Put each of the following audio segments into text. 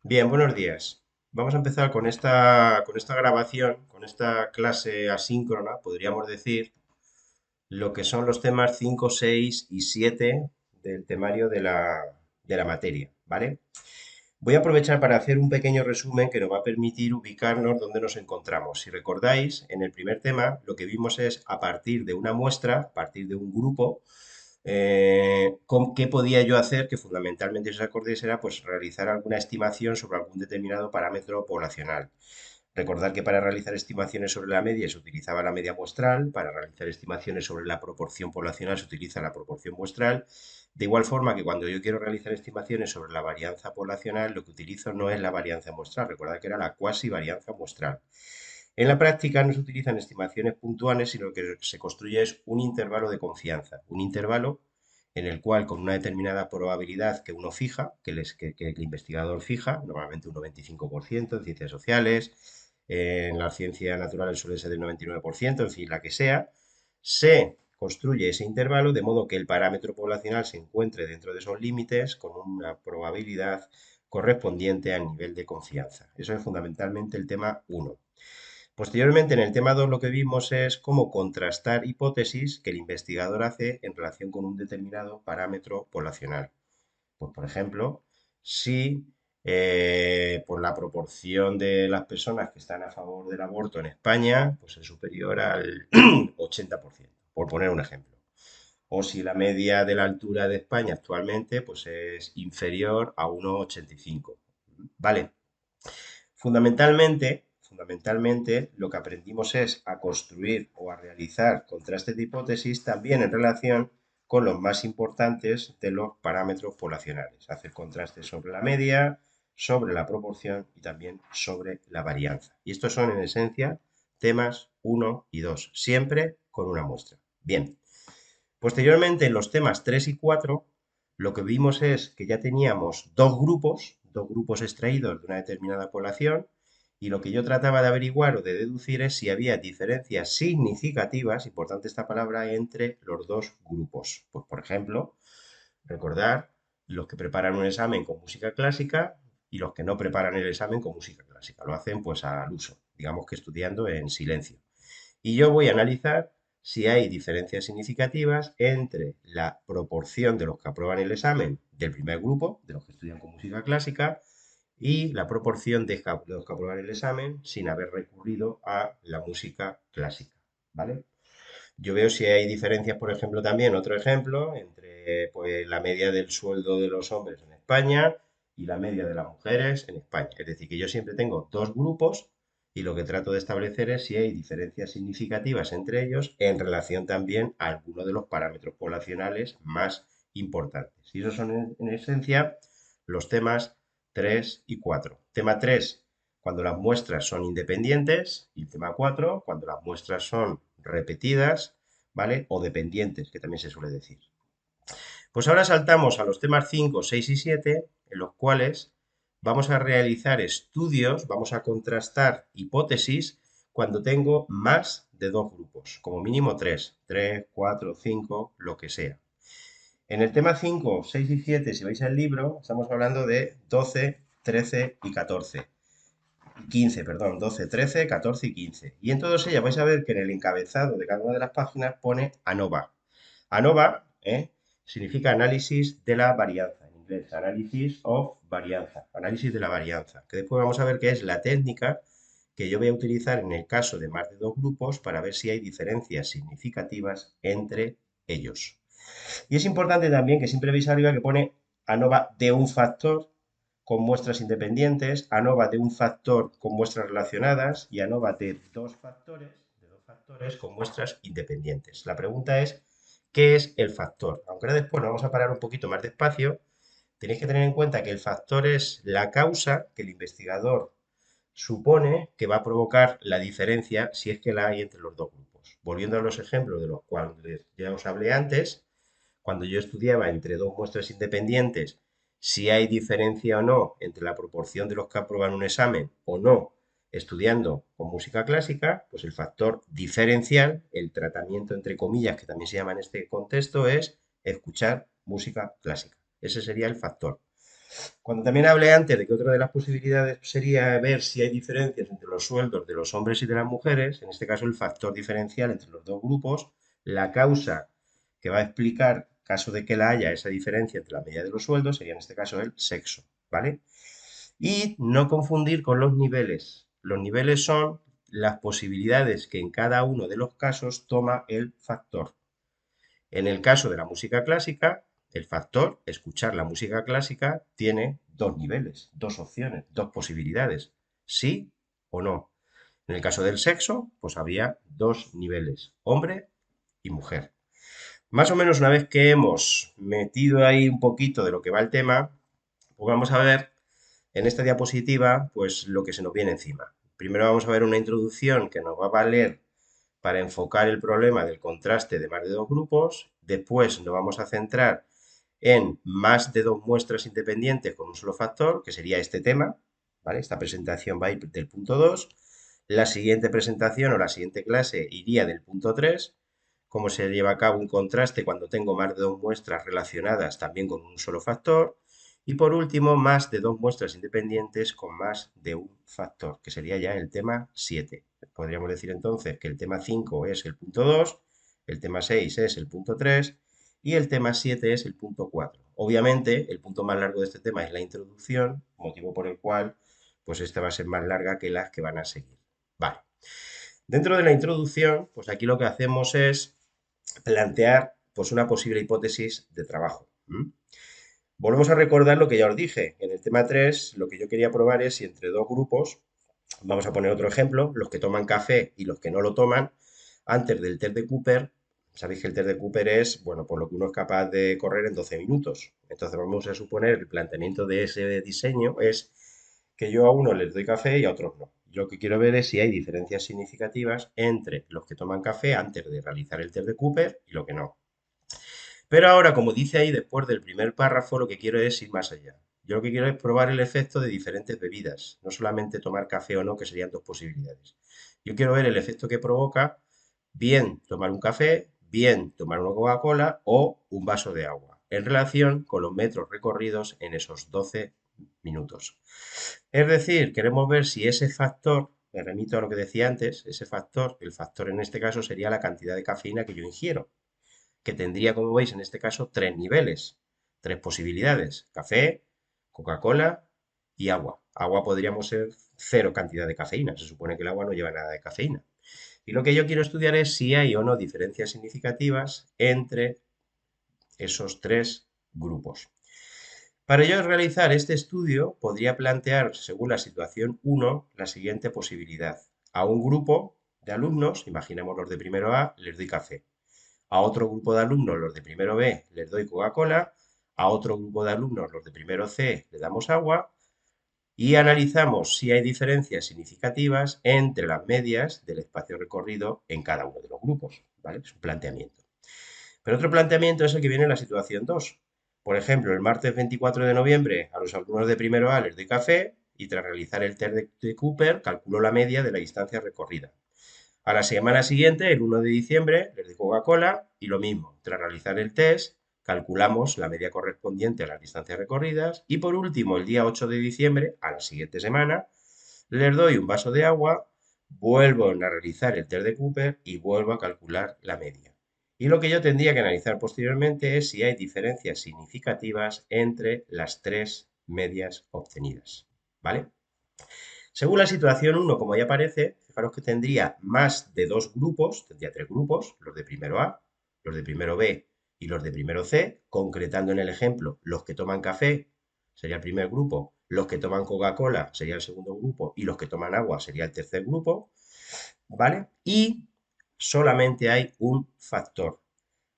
Bien, buenos días. Vamos a empezar con esta grabación, con esta clase asíncrona, podríamos decir, lo que son los temas 5, 6 y 7 del temario de la materia, ¿vale? Voy a aprovechar para hacer un pequeño resumen que nos va a permitir ubicarnos donde nos encontramos. Si recordáis, en el primer tema lo que vimos es a partir de una muestra, a partir de un grupo, ¿qué podía yo hacer? Que fundamentalmente, si os acordáis, era pues realizar alguna estimación sobre algún determinado parámetro poblacional. Recordad que para realizar estimaciones sobre la media se utilizaba la media muestral, para realizar estimaciones sobre la proporción poblacional se utiliza la proporción muestral. De igual forma que cuando yo quiero realizar estimaciones sobre la varianza poblacional, lo que utilizo no es la varianza muestral, recordad que era la cuasi varianza muestral. En la práctica no se utilizan estimaciones puntuales, sino que se construye es un intervalo de confianza, un intervalo en el cual con una determinada probabilidad que uno fija, que el investigador fija, normalmente un 95% en ciencias sociales, en las ciencias naturales suele ser del 99%, en fin, la que sea, se construye ese intervalo de modo que el parámetro poblacional se encuentre dentro de esos límites con una probabilidad correspondiente al nivel de confianza. Eso es fundamentalmente el tema 1. Posteriormente, en el tema 2 lo que vimos es cómo contrastar hipótesis que el investigador hace en relación con un determinado parámetro poblacional. Pues, por ejemplo, si por la proporción de las personas que están a favor del aborto en España pues es superior al 80%, por poner un ejemplo. O si la media de la altura de España actualmente pues es inferior a 1,85. Vale, fundamentalmente, lo que aprendimos es a construir o a realizar contrastes de hipótesis también en relación con los más importantes de los parámetros poblacionales. Hacer contrastes sobre la media, sobre la proporción y también sobre la varianza. Y estos son en esencia temas 1 y 2, siempre con una muestra. Bien, posteriormente en los temas 3 y 4 lo que vimos es que ya teníamos dos grupos extraídos de una determinada población, y lo que yo trataba de averiguar o de deducir es si había diferencias significativas, importante esta palabra, entre los dos grupos. Pues, por ejemplo, recordar los que preparan un examen con música clásica y los que no preparan el examen con música clásica. Lo hacen pues al uso, digamos que estudiando en silencio. Y yo voy a analizar si hay diferencias significativas entre la proporción de los que aprueban el examen del primer grupo, de los que estudian con música clásica, y la proporción de los que aprueban el examen sin haber recurrido a la música clásica. ¿Vale? Yo veo si hay diferencias, por ejemplo, también, otro ejemplo, entre pues, la media del sueldo de los hombres en España y la media de las mujeres en España. Es decir, que yo siempre tengo dos grupos y lo que trato de establecer es si hay diferencias significativas entre ellos en relación también a algunos de los parámetros poblacionales más importantes. Y esos son en esencia los temas 3 y 4. Tema 3, cuando las muestras son independientes, y tema 4, cuando las muestras son repetidas, ¿vale? O dependientes, que también se suele decir. Pues ahora saltamos a los temas 5, 6 y 7, en los cuales vamos a realizar estudios, vamos a contrastar hipótesis cuando tengo más de dos grupos, como mínimo tres, cuatro, cinco, lo que sea. En el tema 5, 6 y 7, si vais al libro, estamos hablando de 12, 13 y 14. 15, perdón, 12, 13, 14 y 15. Y en todos ellas vais a ver que en el encabezado de cada una de las páginas pone ANOVA. ANOVA significa análisis de la varianza, en inglés, Analysis of Varianza, análisis de la varianza, que después vamos a ver que es la técnica que yo voy a utilizar en el caso de más de dos grupos para ver si hay diferencias significativas entre ellos. Y es importante también que siempre veis arriba que pone ANOVA de un factor con muestras independientes, ANOVA de un factor con muestras relacionadas y ANOVA de dos factores con muestras independientes. La pregunta es, ¿qué es el factor? Aunque ahora después nos vamos a parar un poquito más despacio, tenéis que tener en cuenta que el factor es la causa que el investigador supone que va a provocar la diferencia si es que la hay entre los dos grupos. Volviendo a los ejemplos de los cuales ya os hablé antes, cuando yo estudiaba entre dos muestras independientes si hay diferencia o no entre la proporción de los que aprueban un examen o no estudiando con música clásica, pues el factor diferencial, el tratamiento entre comillas que también se llama en este contexto, es escuchar música clásica. Ese sería el factor. Cuando también hablé antes de que otra de las posibilidades sería ver si hay diferencias entre los sueldos de los hombres y de las mujeres, en este caso el factor diferencial entre los dos grupos, la causa que va a explicar, caso de que la haya, esa diferencia entre la media de los sueldos, sería en este caso el sexo, ¿vale? Y no confundir con los niveles. Los niveles son las posibilidades que en cada uno de los casos toma el factor. En el caso de la música clásica, el factor escuchar la música clásica tiene dos niveles, dos opciones, dos posibilidades, sí o no. En el caso del sexo, pues había dos niveles, hombre y mujer. Más o menos una vez que hemos metido ahí un poquito de lo que va el tema, pues vamos a ver en esta diapositiva pues lo que se nos viene encima. Primero vamos a ver una introducción que nos va a valer para enfocar el problema del contraste de más de dos grupos. Después nos vamos a centrar en más de dos muestras independientes con un solo factor, que sería este tema, ¿vale? Esta presentación va a ir del punto 2. La siguiente presentación o la siguiente clase iría del punto 3, cómo se lleva a cabo un contraste cuando tengo más de dos muestras relacionadas también con un solo factor. Y por último, más de dos muestras independientes con más de un factor, que sería ya el tema 7. Podríamos decir entonces que el tema 5 es el punto 2, el tema 6 es el punto 3 y el tema 7 es el punto 4. Obviamente, el punto más largo de este tema es la introducción, motivo por el cual pues esta va a ser más larga que las que van a seguir. Vale. Dentro de la introducción, pues aquí lo que hacemos es plantear pues una posible hipótesis de trabajo. Volvemos a recordar lo que ya os dije. En el tema 3, lo que yo quería probar es si entre dos grupos, vamos a poner otro ejemplo, los que toman café y los que no lo toman, antes del test de Cooper, sabéis que el test de Cooper es, bueno, por lo que uno es capaz de correr en 12 minutos. Entonces vamos a suponer el planteamiento de ese diseño es que yo a uno les doy café y a otros no. Yo lo que quiero ver es si hay diferencias significativas entre los que toman café antes de realizar el test de Cooper y los que no. Pero ahora, como dice ahí después del primer párrafo, lo que quiero es ir más allá. Yo lo que quiero es probar el efecto de diferentes bebidas, no solamente tomar café o no, que serían dos posibilidades. Yo quiero ver el efecto que provoca bien tomar un café, bien tomar una Coca-Cola o un vaso de agua, en relación con los metros recorridos en esos 12 minutos. Es decir, queremos ver si ese factor, me remito a lo que decía antes, ese factor, el factor en este caso sería la cantidad de cafeína que yo ingiero, que tendría, como veis, en este caso, tres niveles, tres posibilidades: café, Coca-Cola y agua. Agua podríamos ser cero cantidad de cafeína, se supone que el agua no lleva nada de cafeína. Y lo que yo quiero estudiar es si hay o no diferencias significativas entre esos tres grupos. Para yo realizar este estudio, podría plantear, según la situación 1, la siguiente posibilidad. A un grupo de alumnos, imaginemos los de primero A, les doy café. A otro grupo de alumnos, los de primero B, les doy Coca-Cola. A otro grupo de alumnos, los de primero C, le damos agua. Y analizamos si hay diferencias significativas entre las medias del espacio recorrido en cada uno de los grupos, ¿vale? Es un planteamiento. Pero otro planteamiento es el que viene en la situación 2. Por ejemplo, el martes 24 de noviembre a los alumnos de primero A les doy café y tras realizar el test de Cooper calculo la media de la distancia recorrida. A la semana siguiente, el 1 de diciembre, les doy Coca-Cola y lo mismo. Tras realizar el test, calculamos la media correspondiente a las distancias recorridas. Y por último, el día 8 de diciembre, a la siguiente semana, les doy un vaso de agua, vuelvo a realizar el test de Cooper y vuelvo a calcular la media. Y lo que yo tendría que analizar posteriormente es si hay diferencias significativas entre las tres medias obtenidas. ¿Vale? Según la situación 1, como ya aparece, fijaros que tendría más de dos grupos, tendría tres grupos, los de primero A, los de primero B y los de primero C, concretando en el ejemplo, los que toman café sería el primer grupo, los que toman Coca-Cola sería el segundo grupo y los que toman agua sería el tercer grupo, ¿vale? Y solamente hay un factor.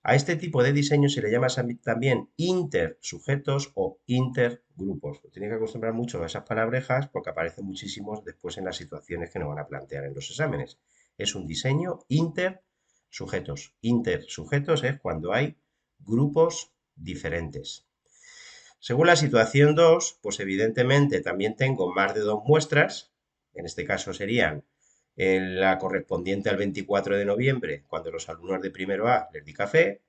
A este tipo de diseño se le llama también intersujetos o intergrupos. Tenéis que acostumbrar mucho a esas palabrejas porque aparecen muchísimos después en las situaciones que nos van a plantear en los exámenes. Es un diseño intersujetos. Intersujetos es cuando hay grupos diferentes. Según la situación 2, pues evidentemente también tengo más de dos muestras. En este caso serían la correspondiente al 24 de noviembre, cuando los alumnos de primero A les di café.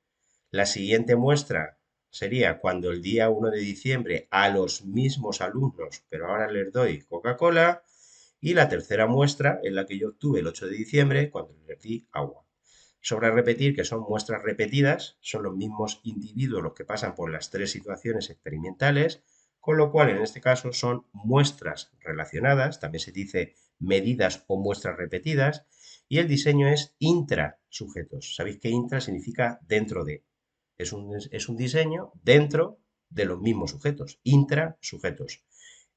La siguiente muestra sería cuando el día 1 de diciembre a los mismos alumnos, pero ahora les doy Coca-Cola. Y la tercera muestra es la que yo obtuve el 8 de diciembre cuando les di agua. Sobra repetir que son muestras repetidas, son los mismos individuos los que pasan por las tres situaciones experimentales, con lo cual en este caso son muestras relacionadas, también se dice medidas o muestras repetidas, y el diseño es intrasujetos. Sabéis que intra significa dentro de. Es un diseño dentro de los mismos sujetos, intrasujetos.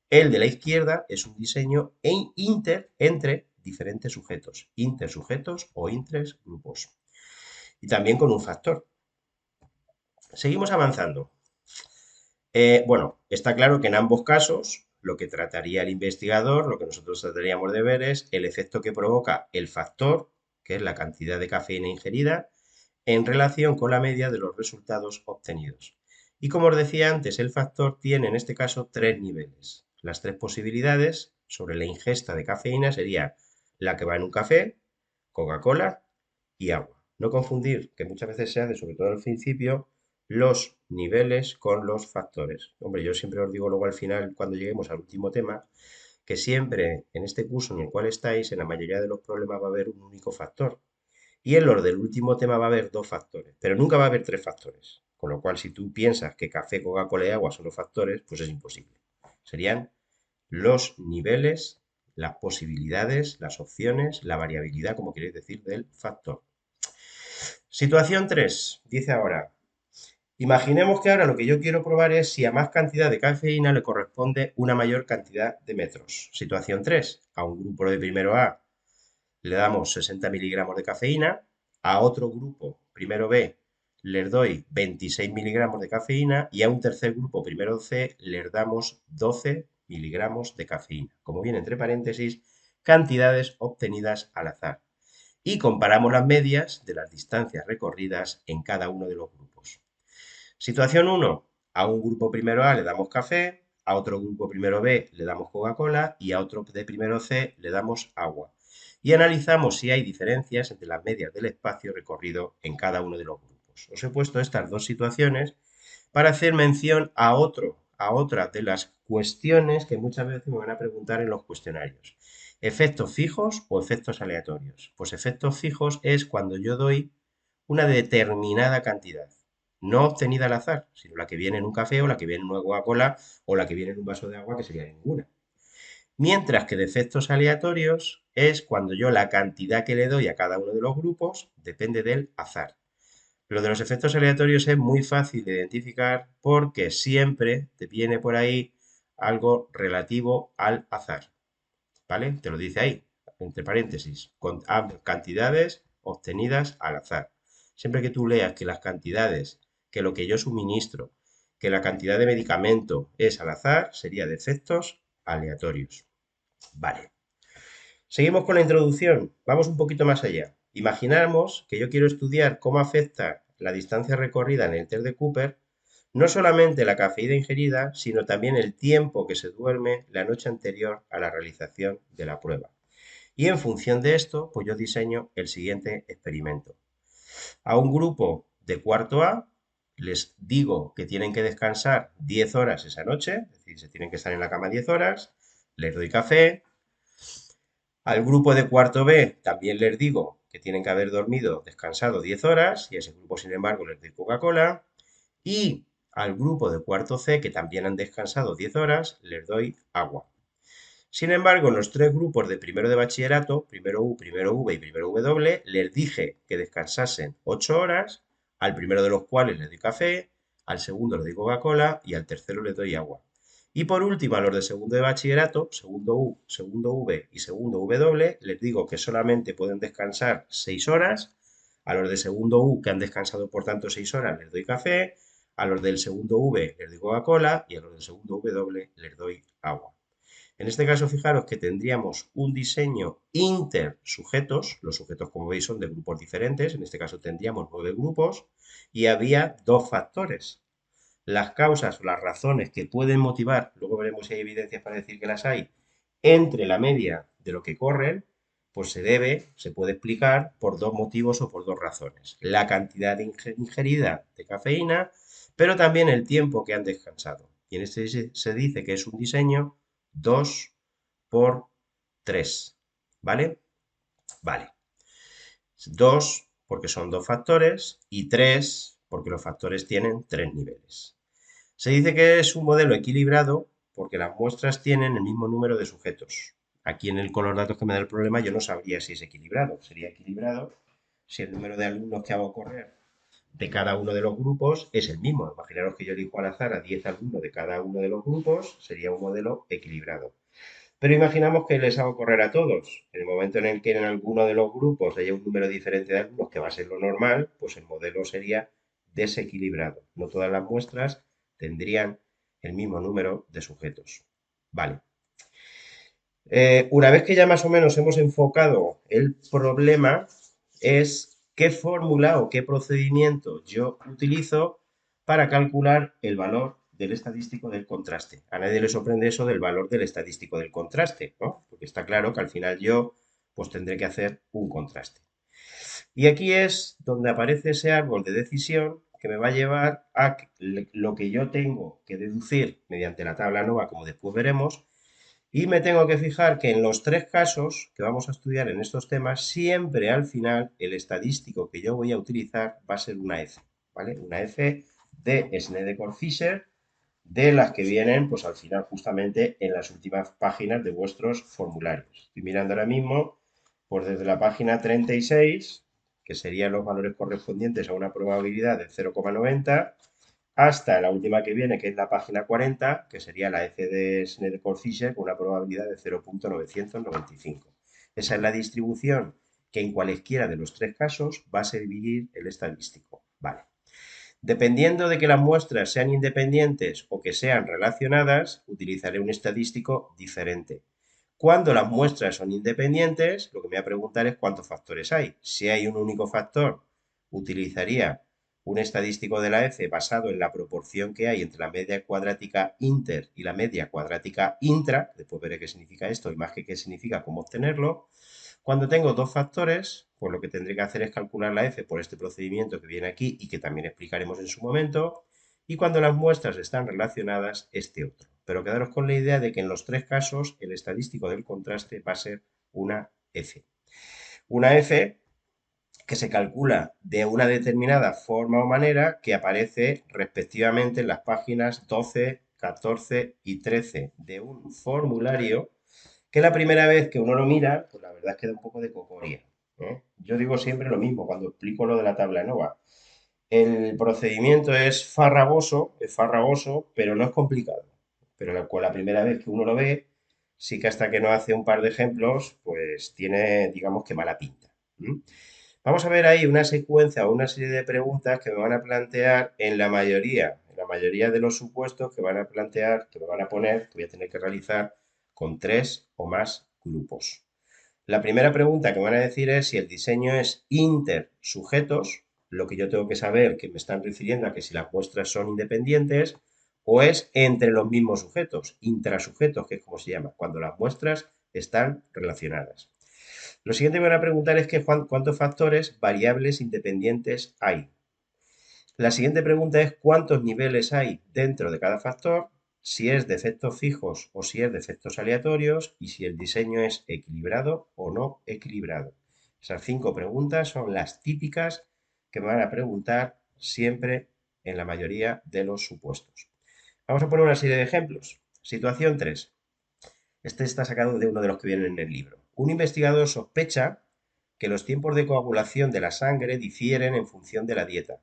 El de la izquierda es un diseño entre diferentes sujetos, intersujetos o intergrupos. Y también con un factor. Seguimos avanzando. Bueno, está claro que en ambos casos lo que trataría el investigador, lo que nosotros trataríamos de ver es el efecto que provoca el factor, que es la cantidad de cafeína ingerida, en relación con la media de los resultados obtenidos. Y como os decía antes, el factor tiene en este caso tres niveles. Las tres posibilidades sobre la ingesta de cafeína sería la que va en un café, Coca-Cola y agua. No confundir, que muchas veces se hace, sobre todo al principio, los niveles con los factores. Hombre, yo siempre os digo luego al final, cuando lleguemos al último tema, que siempre en este curso en el cual estáis, en la mayoría de los problemas va a haber un único factor. Y en los del último tema va a haber dos factores, pero nunca va a haber tres factores. Con lo cual, si tú piensas que café, Coca-Cola y agua son los factores, pues es imposible. Serían los niveles, las posibilidades, las opciones, la variabilidad, como queréis decir, del factor. Situación 3 dice ahora, imaginemos que ahora lo que yo quiero probar es si a más cantidad de cafeína le corresponde una mayor cantidad de metros. Situación 3, a un grupo de primero A le damos 60 miligramos de cafeína, a otro grupo, primero B, les doy 26 miligramos de cafeína y a un tercer grupo, primero C, les damos 12 miligramos de cafeína. Como viene entre paréntesis, cantidades obtenidas al azar. Y comparamos las medias de las distancias recorridas en cada uno de los grupos. Situación 1. A un grupo primero A le damos café, a otro grupo primero B le damos Coca-Cola y a otro de primero C le damos agua. Y analizamos si hay diferencias entre las medias del espacio recorrido en cada uno de los grupos. Os he puesto estas dos situaciones para hacer mención a otra de las cuestiones que muchas veces me van a preguntar en los cuestionarios. ¿Efectos fijos o efectos aleatorios? Pues efectos fijos es cuando yo doy una determinada cantidad, no obtenida al azar, sino la que viene en un café o la que viene en una Coca-Cola o la que viene en un vaso de agua, que sería ninguna. Mientras que de efectos aleatorios es cuando yo la cantidad que le doy a cada uno de los grupos depende del azar. Lo de los efectos aleatorios es muy fácil de identificar porque siempre te viene por ahí algo relativo al azar, ¿vale? Te lo dice ahí, entre paréntesis, con cantidades obtenidas al azar. Siempre que tú leas que las cantidades, que lo que yo suministro, que la cantidad de medicamento es al azar, sería de efectos aleatorios. Vale. Seguimos con la introducción. Vamos un poquito más allá. Imaginamos que yo quiero estudiar cómo afecta la distancia recorrida en el test de Cooper, no solamente la cafeína ingerida, sino también el tiempo que se duerme la noche anterior a la realización de la prueba. Y en función de esto, pues yo diseño el siguiente experimento. A un grupo de cuarto A les digo que tienen que descansar 10 horas esa noche, es decir, se tienen que estar en la cama 10 horas, les doy café. Al grupo de cuarto B también les digo que tienen que haber dormido, descansado 10 horas, y a ese grupo, sin embargo, les doy Coca-Cola. Y al grupo de cuarto C, que también han descansado 10 horas, les doy agua. Sin embargo, en los tres grupos de primero de bachillerato, primero U, primero V y primero W, les dije que descansasen 8 horas, al primero de los cuales les doy café, al segundo les doy Coca-Cola y al tercero les doy agua. Y por último, a los de segundo de bachillerato, segundo U, segundo V y segundo W, les digo que solamente pueden descansar 6 horas. A los de segundo U, que han descansado por tanto 6 horas, les doy café. A los del segundo V les doy Coca-Cola y a los del segundo W les doy agua. En este caso, fijaros que tendríamos un diseño intersujetos, los sujetos como veis son de grupos diferentes, en este caso tendríamos 9 grupos, y había dos factores. Las causas o las razones que pueden motivar, luego veremos si hay evidencias para decir que las hay, entre la media de lo que corren, pues se puede explicar por dos motivos o por dos razones. La cantidad ingerida de cafeína pero también el tiempo que han descansado. Y en este se dice que es un diseño 2 por 3, ¿vale? Vale. 2 porque son dos factores y 3 porque los factores tienen 3 niveles. Se dice que es un modelo equilibrado porque las muestras tienen el mismo número de sujetos. Aquí en el color datos que me da el problema yo no sabría si es equilibrado. Sería equilibrado si el número de alumnos que hago correr de cada uno de los grupos es el mismo. Imaginaros que yo elijo al azar a 10 alumnos de cada uno de los grupos, sería un modelo equilibrado. Pero imaginamos que les hago correr a todos. En el momento en el que en alguno de los grupos haya un número diferente de alumnos, que va a ser lo normal, pues el modelo sería desequilibrado. No todas las muestras tendrían el mismo número de sujetos. Vale. Una vez que ya más o menos hemos enfocado el problema, es qué fórmula o qué procedimiento yo utilizo para calcular el valor del estadístico del contraste. A nadie le sorprende eso del valor del estadístico del contraste, ¿no? Porque está claro que al final yo pues tendré que hacer un contraste. Y aquí es donde aparece ese árbol de decisión que me va a llevar a lo que yo tengo que deducir mediante la tabla NOVA, como después veremos, y me tengo que fijar que en los tres casos que vamos a estudiar en estos temas, siempre al final el estadístico que yo voy a utilizar va a ser una F, ¿vale? Una F de Snedeker-Fisher, de las que vienen, pues al final, justamente en las últimas páginas de vuestros formularios. Estoy mirando ahora mismo, pues desde la página 36, que serían los valores correspondientes a una probabilidad de 0,90, hasta la última que viene, que es la página 40, que sería la F de Snedeker-Fisher con una probabilidad de 0,995. Esa es la distribución que en cualesquiera de los tres casos va a servir el estadístico. Vale. Dependiendo de que las muestras sean independientes o que sean relacionadas, utilizaré un estadístico diferente. Cuando las muestras son independientes, lo que me voy a preguntar es cuántos factores hay. Si hay un único factor, utilizaría un estadístico de la F basado en la proporción que hay entre la media cuadrática inter y la media cuadrática intra. Después veré qué significa esto y más que qué significa, cómo obtenerlo. Cuando tengo dos factores, pues lo que tendré que hacer es calcular la F por este procedimiento que viene aquí y que también explicaremos en su momento. Y cuando las muestras están relacionadas, este otro. Pero quedaros con la idea de que en los tres casos el estadístico del contraste va a ser una F. Una F que se calcula de una determinada forma o manera que aparece respectivamente en las páginas 12, 14 y 13 de un formulario que la primera vez que uno lo mira, pues la verdad es que da un poco de cocoría, ¿eh? Yo digo siempre lo mismo cuando explico lo de la tabla NOVA. El procedimiento es farragoso, pero no es complicado. Pero con la primera vez que uno lo ve, sí que hasta que no hace un par de ejemplos, pues tiene, digamos que mala pinta. ¿Mm? Vamos a ver ahí una secuencia o una serie de preguntas que me van a plantear en la mayoría de los supuestos que van a plantear, que me van a poner, que voy a tener que realizar con tres o más grupos. La primera pregunta que me van a decir es si el diseño es intersujetos, lo que yo tengo que saber que me están refiriendo a que si las muestras son independientes, o es entre los mismos sujetos, intrasujetos, que es como se llama, cuando las muestras están relacionadas. Lo siguiente que me van a preguntar es que cuántos factores variables independientes hay. La siguiente pregunta es cuántos niveles hay dentro de cada factor, si es de efectos fijos o si es de efectos aleatorios y si el diseño es equilibrado o no equilibrado. Esas 5 preguntas son las típicas que me van a preguntar siempre en la mayoría de los supuestos. Vamos a poner una serie de ejemplos. Situación 3. Este está sacado de uno de los que vienen en el libro. Un investigador sospecha que los tiempos de coagulación de la sangre difieren en función de la dieta.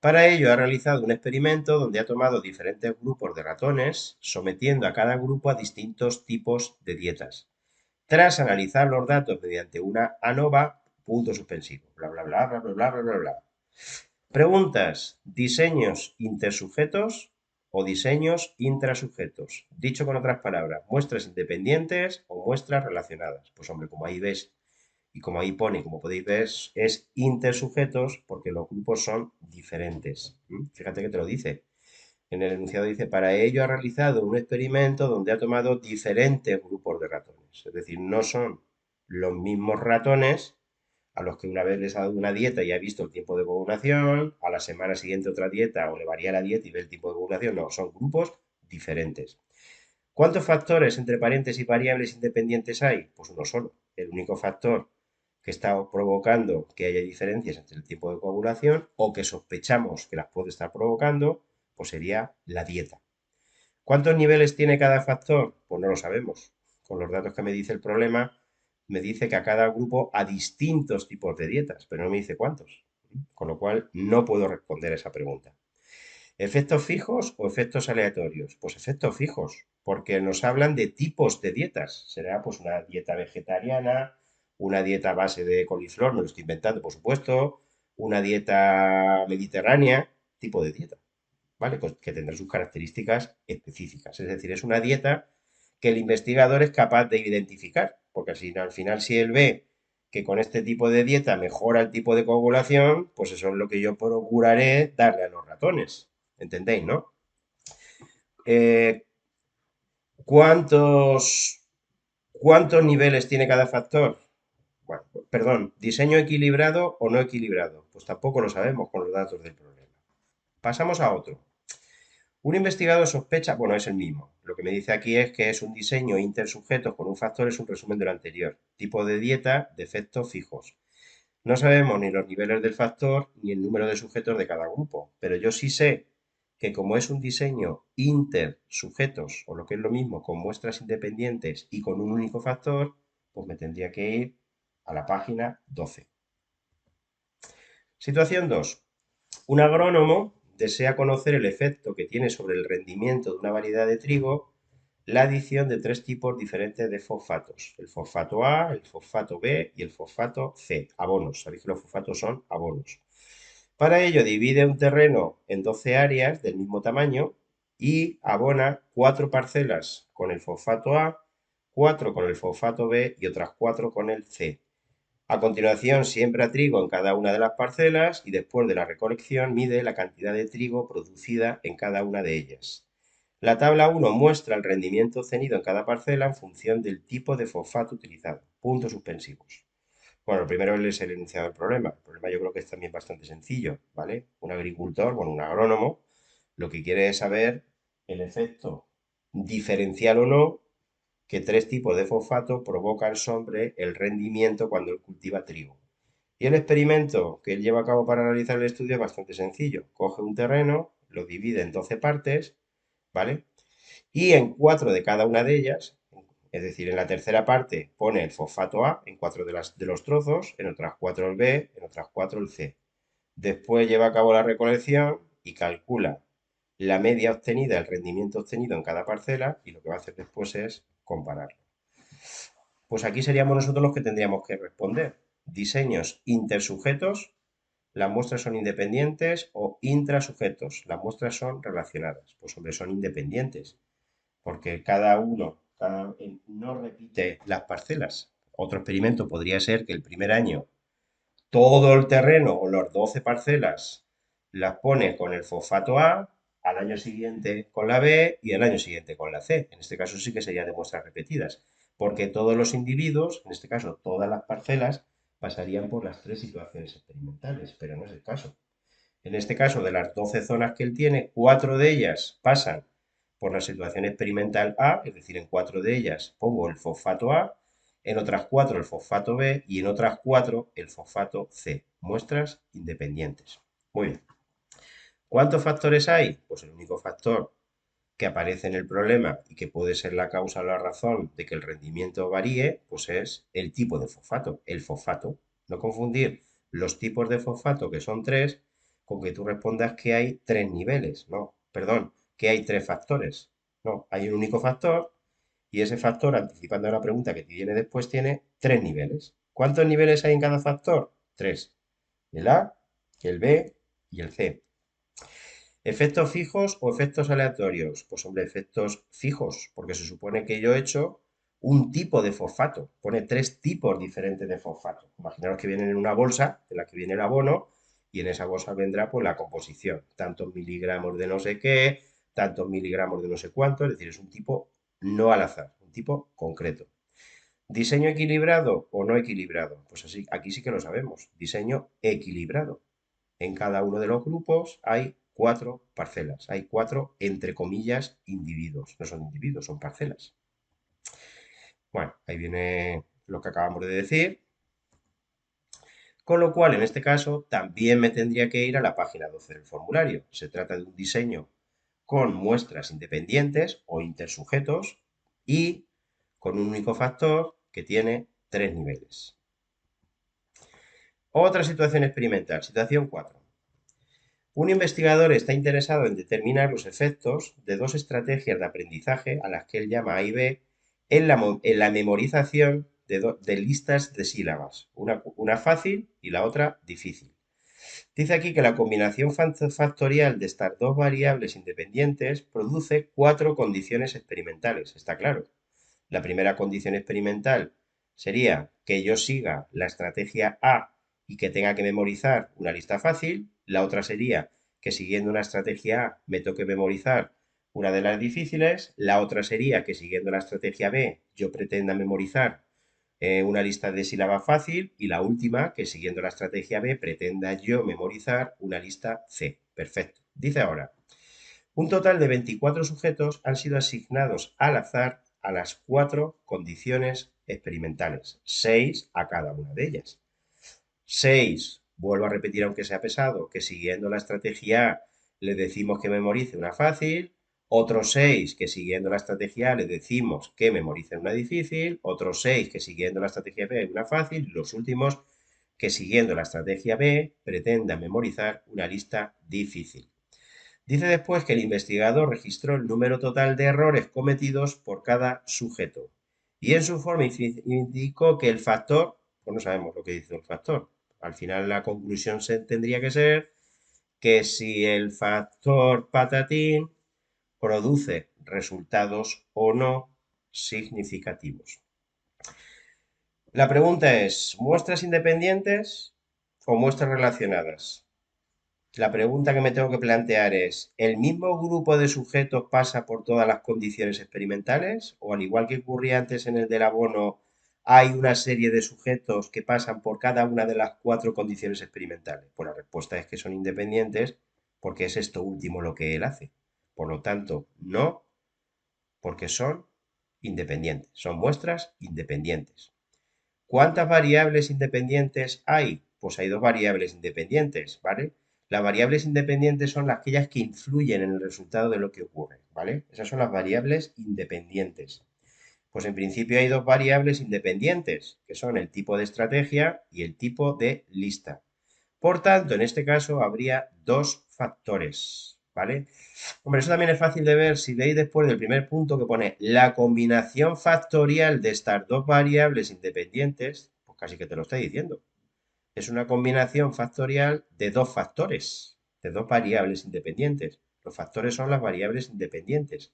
Para ello ha realizado un experimento donde ha tomado diferentes grupos de ratones, sometiendo a cada grupo a distintos tipos de dietas. Tras analizar los datos mediante una ANOVA, punto suspensivo, bla bla bla bla bla bla bla bla bla. Preguntas: ¿diseños intersujetos o diseños intrasujetos? Dicho con otras palabras, ¿muestras independientes o muestras relacionadas? Pues hombre, como ahí ves y como ahí pone, como podéis ver, es intersujetos porque los grupos son diferentes. Fíjate que te lo dice. En el enunciado dice, para ello ha realizado un experimento donde ha tomado diferentes grupos de ratones. Es decir, no son los mismos ratones a los que una vez les ha dado una dieta y ha visto el tiempo de coagulación, a la semana siguiente otra dieta o le varía la dieta y ve el tiempo de coagulación. No, son grupos diferentes. ¿Cuántos factores entre paréntesis variables independientes hay? Pues uno solo. El único factor que está provocando que haya diferencias entre el tiempo de coagulación o que sospechamos que las puede estar provocando, pues sería la dieta. ¿Cuántos niveles tiene cada factor? Pues no lo sabemos. Con los datos que me dice el problema, me dice que a cada grupo a distintos tipos de dietas, pero no me dice cuántos. Con lo cual no puedo responder a esa pregunta. ¿Efectos fijos o efectos aleatorios? Pues efectos fijos, porque nos hablan de tipos de dietas. Será pues una dieta vegetariana, una dieta a base de coliflor, me lo estoy inventando, por supuesto, una dieta mediterránea, tipo de dieta. ¿Vale? Pues que tendrá sus características específicas. Es decir, es una dieta que el investigador es capaz de identificar, porque al final si él ve que con este tipo de dieta mejora el tipo de coagulación, pues eso es lo que yo procuraré darle a los ratones. ¿Entendéis, no? Eh, ¿cuántos, ¿Cuántos niveles tiene cada factor? Bueno, perdón, ¿diseño equilibrado o no equilibrado? Pues tampoco lo sabemos con los datos del problema. Pasamos a otro. Un investigador sospecha, bueno, es el mismo. Lo que me dice aquí es que es un diseño intersujetos con un factor, es un resumen de lo anterior. Tipo de dieta, defectos fijos. No sabemos ni los niveles del factor ni el número de sujetos de cada grupo, pero yo sí sé que como es un diseño intersujetos, o lo que es lo mismo, con muestras independientes y con un único factor, pues me tendría que ir a la página 12. Situación 2. Un agrónomo desea conocer el efecto que tiene sobre el rendimiento de una variedad de trigo la adición de tres tipos diferentes de fosfatos: el fosfato A, el fosfato B y el fosfato C, abonos. Sabéis que los fosfatos son abonos. Para ello divide un terreno en 12 áreas del mismo tamaño y abona 4 parcelas con el fosfato A, 4 con el fosfato B y otras 4 con el C. A continuación, siembra trigo en cada una de las parcelas y después de la recolección mide la cantidad de trigo producida en cada una de ellas. La tabla 1 muestra el rendimiento obtenido en cada parcela en función del tipo de fosfato utilizado. Puntos suspensivos. Bueno, lo primero es el enunciado del problema. El problema yo creo que es también bastante sencillo, ¿vale? Un agricultor, bueno, un agrónomo, lo que quiere es saber el efecto diferencial o no que tres tipos de fosfato provocan sobre el rendimiento cuando él cultiva trigo. Y el experimento que él lleva a cabo para realizar el estudio es bastante sencillo. Coge un terreno, lo divide en 12 partes, ¿vale? Y en 4 de cada una de ellas, es decir, en la tercera parte pone el fosfato A en 4 de los trozos, en otras 4 el B, en otras 4 el C. Después lleva a cabo la recolección y calcula la media obtenida, el rendimiento obtenido en cada parcela, y lo que va a hacer después es compararlo. Pues aquí seríamos nosotros los que tendríamos que responder. Diseños intersujetos, las muestras son independientes, o intrasujetos, las muestras son relacionadas. Pues hombre, son independientes, porque no repite las parcelas. Otro experimento podría ser que el primer año todo el terreno o las 12 parcelas las pone con el fosfato A, al año siguiente con la B y al año siguiente con la C. En este caso sí que sería de muestras repetidas, porque todos los individuos, en este caso todas las parcelas, pasarían por las tres situaciones experimentales, pero no es el caso. En este caso, de las 12 zonas que él tiene, 4 de ellas pasan por la situación experimental A, es decir, en 4 de ellas pongo el fosfato A, en otras 4 el fosfato B y en otras 4 el fosfato C. Muestras independientes. Muy bien. ¿Cuántos factores hay? Pues el único factor que aparece en el problema y que puede ser la causa o la razón de que el rendimiento varíe, pues es el tipo de fosfato, el fosfato. No confundir los tipos de fosfato, que son tres, con que tú respondas que hay tres niveles. No, perdón, que hay tres factores. No, hay un único factor y ese factor, anticipando a la pregunta que viene después, tiene tres niveles. ¿Cuántos niveles hay en cada factor? Tres. El A, el B y el C. ¿Efectos fijos o efectos aleatorios? Pues hombre, efectos fijos, porque se supone que yo he hecho un tipo de fosfato. Pone tres tipos diferentes de fosfato. Imaginaos que vienen en una bolsa, en la que viene el abono, y en esa bolsa vendrá pues la composición. Tantos miligramos de no sé qué, tantos miligramos de no sé cuánto, es decir, es un tipo no al azar, un tipo concreto. ¿Diseño equilibrado o no equilibrado? Pues así, aquí sí que lo sabemos. Diseño equilibrado. En cada uno de los grupos hay 4 parcelas. Hay 4, entre comillas, individuos. No son individuos, son parcelas. Bueno, ahí viene lo que acabamos de decir. Con lo cual, en este caso, también me tendría que ir a la página 12 del formulario. Se trata de un diseño con muestras independientes o intersujetos y con un único factor que tiene 3 niveles. Otra situación experimental, situación 4. Un investigador está interesado en determinar los efectos de dos estrategias de aprendizaje a las que él llama A y B en la memorización de listas de sílabas, una fácil y la otra difícil. Dice aquí que la combinación factorial de estas dos variables independientes produce 4 condiciones experimentales, está claro. La primera condición experimental sería que yo siga la estrategia A y que tenga que memorizar una lista fácil. La otra sería que siguiendo una estrategia A me toque memorizar una de las difíciles. La otra sería que siguiendo la estrategia B yo pretenda memorizar una lista de sílabas fácil. Y la última, que siguiendo la estrategia B pretenda yo memorizar una lista C. Perfecto. Dice ahora, un total de 24 sujetos han sido asignados al azar a las 4 condiciones experimentales, 6 a cada una de ellas. 6, vuelvo a repetir aunque sea pesado, que siguiendo la estrategia A le decimos que memorice una fácil, otros 6 que siguiendo la estrategia A le decimos que memorice una difícil, otros 6 que siguiendo la estrategia B una fácil, y los últimos que siguiendo la estrategia B pretendan memorizar una lista difícil. Dice después que el investigador registró el número total de errores cometidos por cada sujeto y en su informe indicó que el factor, pues no sabemos lo que dice el factor, al final la conclusión tendría que ser que si el factor patatín produce resultados o no significativos. La pregunta es, ¿muestras independientes o muestras relacionadas? La pregunta que me tengo que plantear es, ¿el mismo grupo de sujetos pasa por todas las condiciones experimentales? ¿O al igual que ocurría antes en el del abono, hay una serie de sujetos que pasan por cada una de las 4 condiciones experimentales? Pues la respuesta es que son independientes porque es esto último lo que él hace. Por lo tanto, no, porque son independientes, son muestras independientes. ¿Cuántas variables independientes hay? Pues hay 2 variables independientes, ¿vale? Las variables independientes son aquellas que influyen en el resultado de lo que ocurre, ¿vale? Esas son las variables independientes. Pues en principio hay 2 variables independientes, que son el tipo de estrategia y el tipo de lista. Por tanto, en este caso habría 2 factores, ¿vale? Hombre, eso también es fácil de ver si veis después del primer punto que pone la combinación factorial de estas 2 variables independientes, pues casi que te lo está diciendo. Es una combinación factorial de 2 factores, de 2 variables independientes. Los factores son las variables independientes.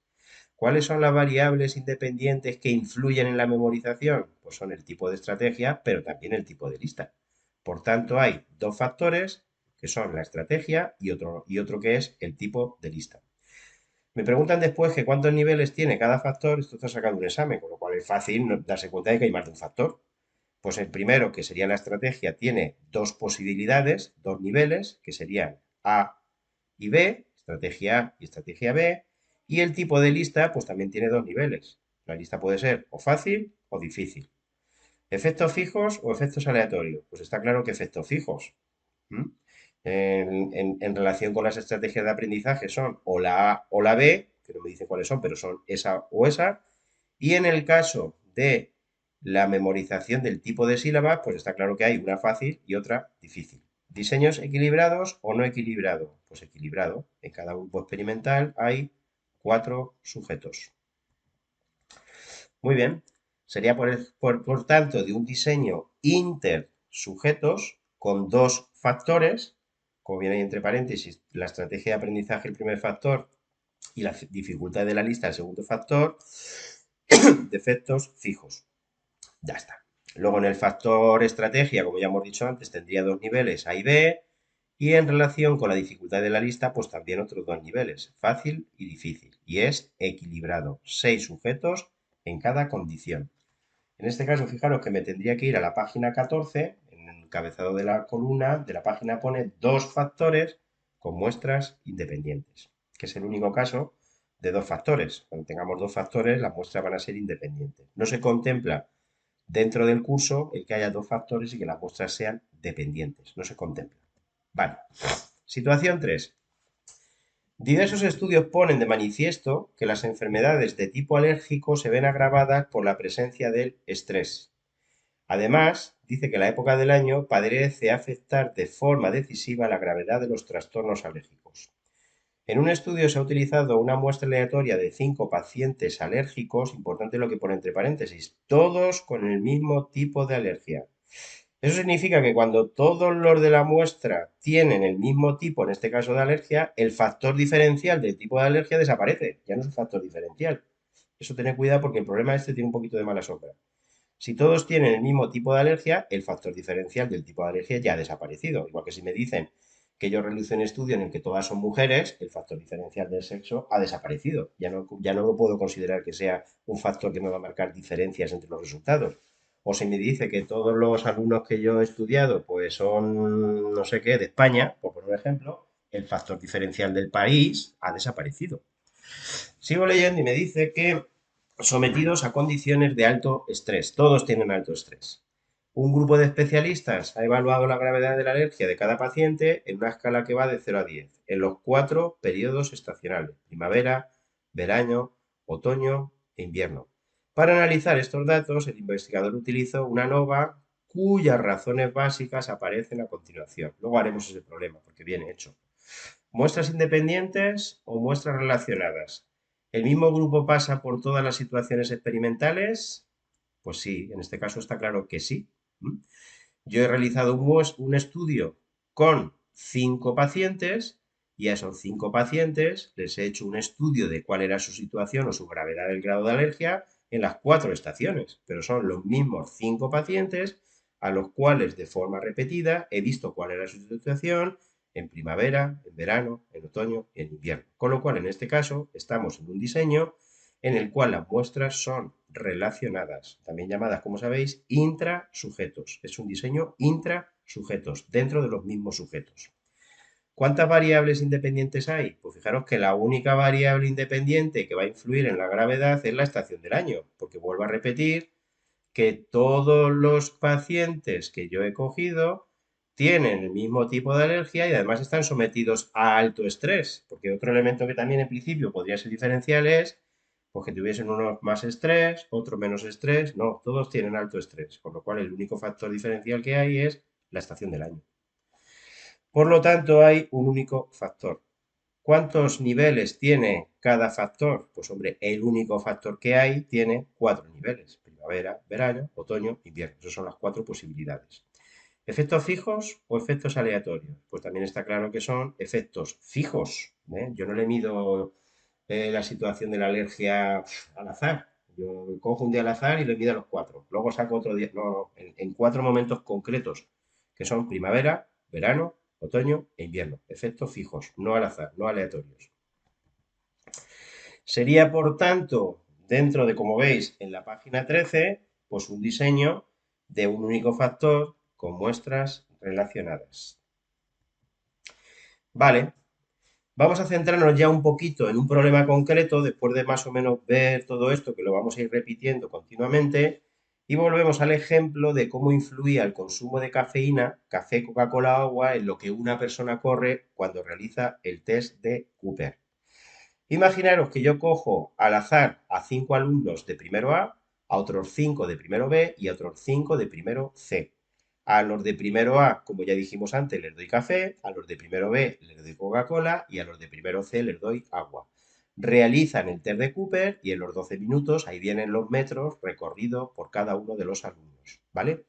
¿Cuáles son las variables independientes que influyen en la memorización? Pues son el tipo de estrategia, pero también el tipo de lista. Por tanto, hay 2 factores que son la estrategia y otro que es el tipo de lista. Me preguntan después que cuántos niveles tiene cada factor, esto está sacado de un examen, con lo cual es fácil darse cuenta de que hay más de un factor. Pues el primero, que sería la estrategia, tiene 2 posibilidades, 2 niveles, que serían A y B, estrategia A y estrategia B, y el tipo de lista, pues también tiene 2 niveles. La lista puede ser o fácil o difícil. ¿Efectos fijos o efectos aleatorios? Pues está claro que efectos fijos. ¿Mm? En relación con las estrategias de aprendizaje son o la A o la B, que no me dice cuáles son, pero son esa o esa. Y en el caso de la memorización del tipo de sílabas, pues está claro que hay una fácil y otra difícil. ¿Diseños equilibrados o no equilibrados? Pues equilibrado. En cada grupo experimental hay 4 sujetos. Muy bien. Sería por tanto de un diseño intersujetos con 2 factores, como viene ahí entre paréntesis, la estrategia de aprendizaje el primer factor y la dificultad de la lista el segundo factor, de efectos fijos. Ya está. Luego en el factor estrategia, como ya hemos dicho antes, tendría 2 niveles, A y B, y en relación con la dificultad de la lista, pues también otros 2 niveles, fácil y difícil. Y es equilibrado, 6 sujetos en cada condición. En este caso, fijaros que me tendría que ir a la página 14, en el encabezado de la columna de la página pone dos factores con muestras independientes, que es el único caso de dos factores. Cuando tengamos dos factores, las muestras van a ser independientes. No se contempla dentro del curso el que haya dos factores y que las muestras sean dependientes. No se contempla. Vale. Situación 3. Diversos estudios ponen de manifiesto que las enfermedades de tipo alérgico se ven agravadas por la presencia del estrés. Además, dice que la época del año parece afectar de forma decisiva la gravedad de los trastornos alérgicos. En un estudio se ha utilizado una muestra aleatoria de 5 pacientes alérgicos, importante lo que pone entre paréntesis, todos con el mismo tipo de alergia. Eso significa que cuando todos los de la muestra tienen el mismo tipo, en este caso de alergia, el factor diferencial del tipo de alergia desaparece, ya no es un factor diferencial. Eso tened cuidado porque el problema este tiene un poquito de mala sombra. Si todos tienen el mismo tipo de alergia, el factor diferencial del tipo de alergia ya ha desaparecido. Igual que si me dicen que yo realizo un estudio en el que todas son mujeres, el factor diferencial del sexo ha desaparecido. Ya no lo puedo considerar que sea un factor que me va a marcar diferencias entre los resultados. O si me dice que todos los alumnos que yo he estudiado pues son no sé qué de España, por poner un ejemplo, el factor diferencial del país ha desaparecido. Sigo leyendo y me dice que sometidos a condiciones de alto estrés. Todos tienen alto estrés. Un grupo de especialistas ha evaluado la gravedad de la alergia de cada paciente en una escala que va de 0 a 10, en los 4 periodos estacionales, primavera, verano, otoño e invierno. Para analizar estos datos, el investigador utilizó una ANOVA cuyas razones básicas aparecen a continuación. Luego haremos ese problema, porque viene hecho. ¿Muestras independientes o muestras relacionadas? ¿El mismo grupo pasa por todas las situaciones experimentales? Pues sí, en este caso está claro que sí. Yo he realizado un estudio con 5 pacientes y a esos 5 pacientes les he hecho un estudio de cuál era su situación o su gravedad del grado de alergia en las 4 estaciones, pero son los mismos 5 pacientes a los cuales de forma repetida he visto cuál era su situación en primavera, en verano, en otoño y en invierno. Con lo cual, en este caso, estamos en un diseño en el cual las muestras son relacionadas, también llamadas, como sabéis, intrasujetos. Es un diseño intrasujetos, dentro de los mismos sujetos. ¿Cuántas variables independientes hay? Pues fijaros que la única variable independiente que va a influir en la gravedad es la estación del año, porque vuelvo a repetir que todos los pacientes que yo he cogido tienen el mismo tipo de alergia y además están sometidos a alto estrés, porque otro elemento que también en principio podría ser diferencial es pues, que tuviesen unos más estrés, otros menos estrés, no, todos tienen alto estrés, con lo cual el único factor diferencial que hay es la estación del año. Por lo tanto, hay un único factor. ¿Cuántos niveles tiene cada factor? Pues hombre, el único factor que hay tiene 4 niveles. Primavera, verano, otoño, invierno. Esas son las 4 posibilidades. ¿Efectos fijos o efectos aleatorios? Pues también está claro que son efectos fijos. Yo no le mido la situación de la alergia al azar. Yo cojo un día al azar y le mido a los 4. Luego saco otro día. No, no, en 4 momentos concretos, que son primavera, verano, otoño e invierno. Efectos fijos, no al azar, no aleatorios. Sería, por tanto, dentro de, como veis, en la página 13, pues un diseño de un único factor con muestras relacionadas. Vale, vamos a centrarnos ya un poquito en un problema concreto, después de más o menos ver todo esto, que lo vamos a ir repitiendo continuamente, y volvemos al ejemplo de cómo influía el consumo de cafeína, café, Coca-Cola, agua, en lo que una persona corre cuando realiza el test de Cooper. Imaginaros que yo cojo al azar a 5 alumnos de primero A otros 5 de primero B y a otros 5 de primero C. A los de primero A, como ya dijimos antes, les doy café, a los de primero B les doy Coca-Cola y a los de primero C les doy agua. Realizan el test de Cooper y en los 12 minutos ahí vienen los metros recorridos por cada uno de los alumnos, ¿vale?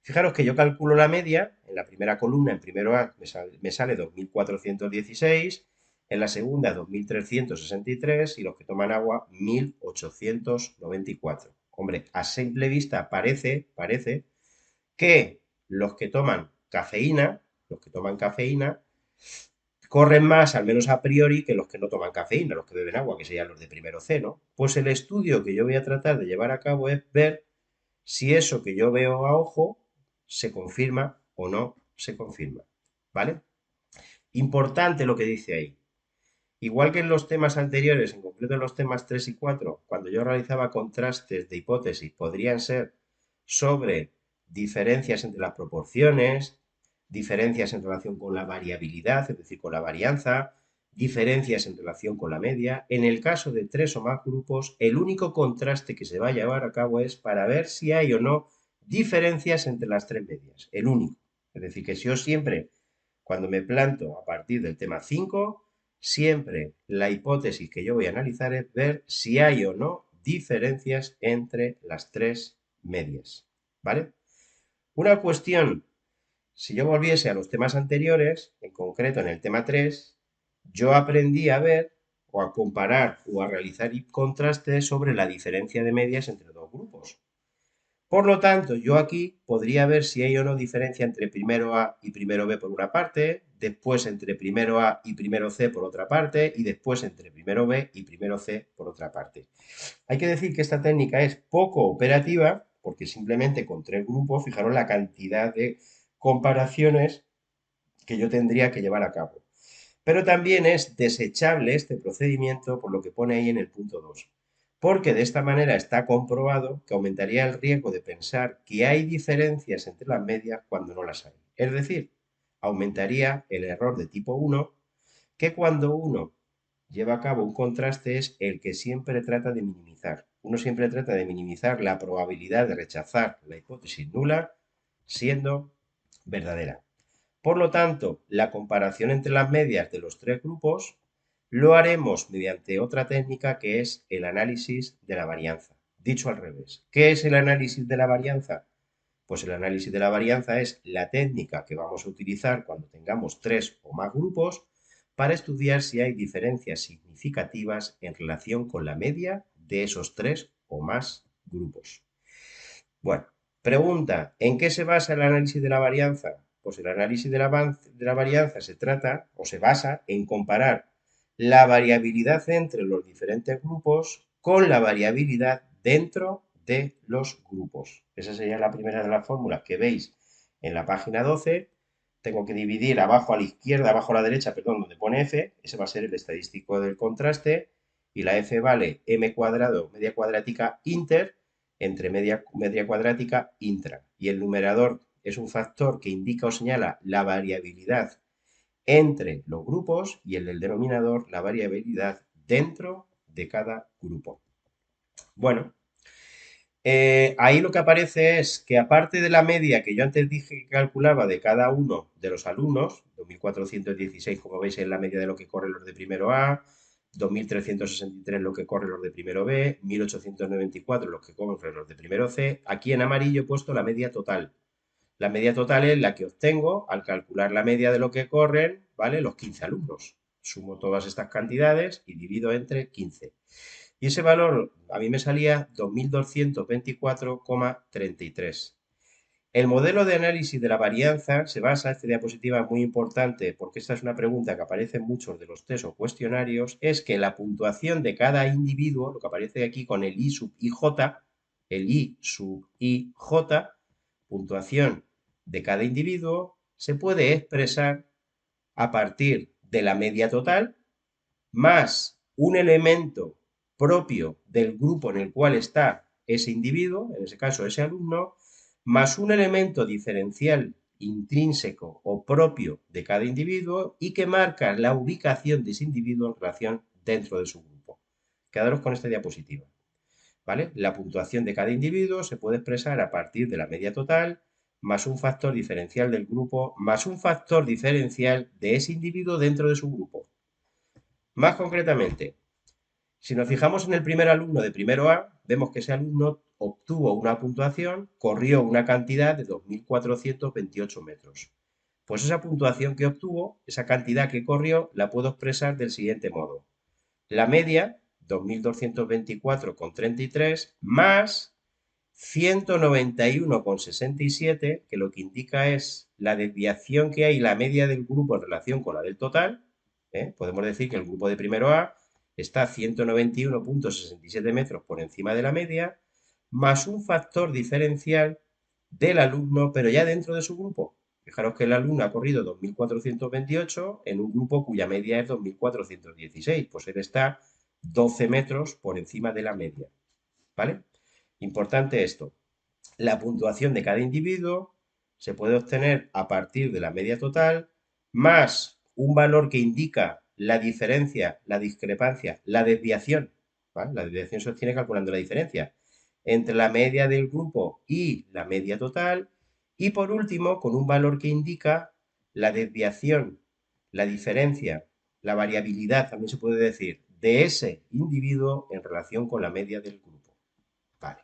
Fijaros que yo calculo la media, en la primera columna, en primero A, me sale 2.416, en la segunda 2.363 y los que toman agua 1.894. Hombre, a simple vista parece que los que toman cafeína, corren más, al menos a priori, que los que no toman cafeína, los que beben agua, que serían los de primero C, ¿no? Pues el estudio que yo voy a tratar de llevar a cabo es ver si eso que yo veo a ojo se confirma o no se confirma, ¿vale? Importante lo que dice ahí. Igual que en los temas anteriores, en concreto en los temas 3 y 4, cuando yo realizaba contrastes de hipótesis, podrían ser sobre diferencias entre las proporciones, diferencias en relación con la variabilidad, es decir, con la varianza, diferencias en relación con la media. En el caso de tres o más grupos, el único contraste que se va a llevar a cabo es para ver si hay o no diferencias entre las tres medias. El único. Es decir, que si yo siempre, cuando me planto a partir del tema 5, siempre la hipótesis que yo voy a analizar es ver si hay o no diferencias entre las tres medias. ¿Vale? Una cuestión, si yo volviese a los temas anteriores, en concreto en el tema 3, yo aprendí a ver o a comparar o a realizar contrastes sobre la diferencia de medias entre dos grupos. Por lo tanto, yo aquí podría ver si hay o no diferencia entre primero A y primero B por una parte, después entre primero A y primero C por otra parte, y después entre primero B y primero C por otra parte. Hay que decir que esta técnica es poco operativa, porque simplemente con tres grupos, fijaros la cantidad de comparaciones que yo tendría que llevar a cabo. Pero también es desechable este procedimiento por lo que pone ahí en el punto 2, porque de esta manera está comprobado que aumentaría el riesgo de pensar que hay diferencias entre las medias cuando no las hay. Es decir, aumentaría el error de tipo 1, que cuando uno lleva a cabo un contraste es el que siempre trata de minimizar. Uno siempre trata de minimizar la probabilidad de rechazar la hipótesis nula siendo verdadera. Por lo tanto, la comparación entre las medias de los tres grupos lo haremos mediante otra técnica que es el análisis de la varianza. Dicho al revés, ¿qué es el análisis de la varianza? Pues el análisis de la varianza es la técnica que vamos a utilizar cuando tengamos tres o más grupos para estudiar si hay diferencias significativas en relación con la media de esos tres o más grupos. Bueno, pregunta, ¿en qué se basa el análisis de la varianza? Pues el análisis de la varianza se trata o se basa en comparar la variabilidad entre los diferentes grupos con la variabilidad dentro de los grupos. Esa sería la primera de las fórmulas que veis en la página 12. Tengo que dividir abajo a la izquierda, abajo a la derecha, perdón, donde pone F. Ese va a ser el estadístico del contraste. Y la F vale m cuadrado, media cuadrática inter, entre media cuadrática intra. Y el numerador es un factor que indica o señala la variabilidad entre los grupos y el del denominador la variabilidad dentro de cada grupo. Bueno, ahí lo que aparece es que aparte de la media que yo antes dije que calculaba de cada uno de los alumnos, 2.416 como veis es la media de lo que corren los de primero A, 2.363 lo que corren los de primero B, 1.894 los que corren los de primero C, aquí en amarillo he puesto la media total. La media total es la que obtengo al calcular la media de lo que corren, ¿vale? Los 15 alumnos. Sumo todas estas cantidades y divido entre 15. Y ese valor a mí me salía 2.224,33. El modelo de análisis de la varianza se basa, esta diapositiva es muy importante porque esta es una pregunta que aparece en muchos de los test o cuestionarios, es que la puntuación de cada individuo, lo que aparece aquí con el I sub IJ, el I sub IJ, puntuación de cada individuo, se puede expresar a partir de la media total más un elemento propio del grupo en el cual está ese individuo, en ese caso ese alumno, más un elemento diferencial intrínseco o propio de cada individuo y que marca la ubicación de ese individuo en relación dentro de su grupo. Quedaros con esta diapositiva. ¿Vale? La puntuación de cada individuo se puede expresar a partir de la media total más un factor diferencial del grupo más un factor diferencial de ese individuo dentro de su grupo. Más concretamente, si nos fijamos en el primer alumno de primero A, vemos que ese alumno obtuvo una puntuación, corrió una cantidad de 2.428 metros. Pues esa puntuación que obtuvo, esa cantidad que corrió, la puedo expresar del siguiente modo. La media, 2.224,33, más 191,67, que lo que indica es la desviación que hay, la media del grupo en relación con la del total. Podemos decir que el grupo de primero A está 191,67 metros por encima de la media, más un factor diferencial del alumno, pero ya dentro de su grupo. Fijaros que el alumno ha corrido 2.428 en un grupo cuya media es 2.416, pues él está 12 metros por encima de la media, ¿vale? Importante esto. La puntuación de cada individuo se puede obtener a partir de la media total más un valor que indica la diferencia, la discrepancia, la desviación. ¿Vale? La desviación se obtiene calculando la diferencia entre la media del grupo y la media total. Y por último, con un valor que indica la desviación, la diferencia, la variabilidad, también se puede decir, de ese individuo en relación con la media del grupo. Vale.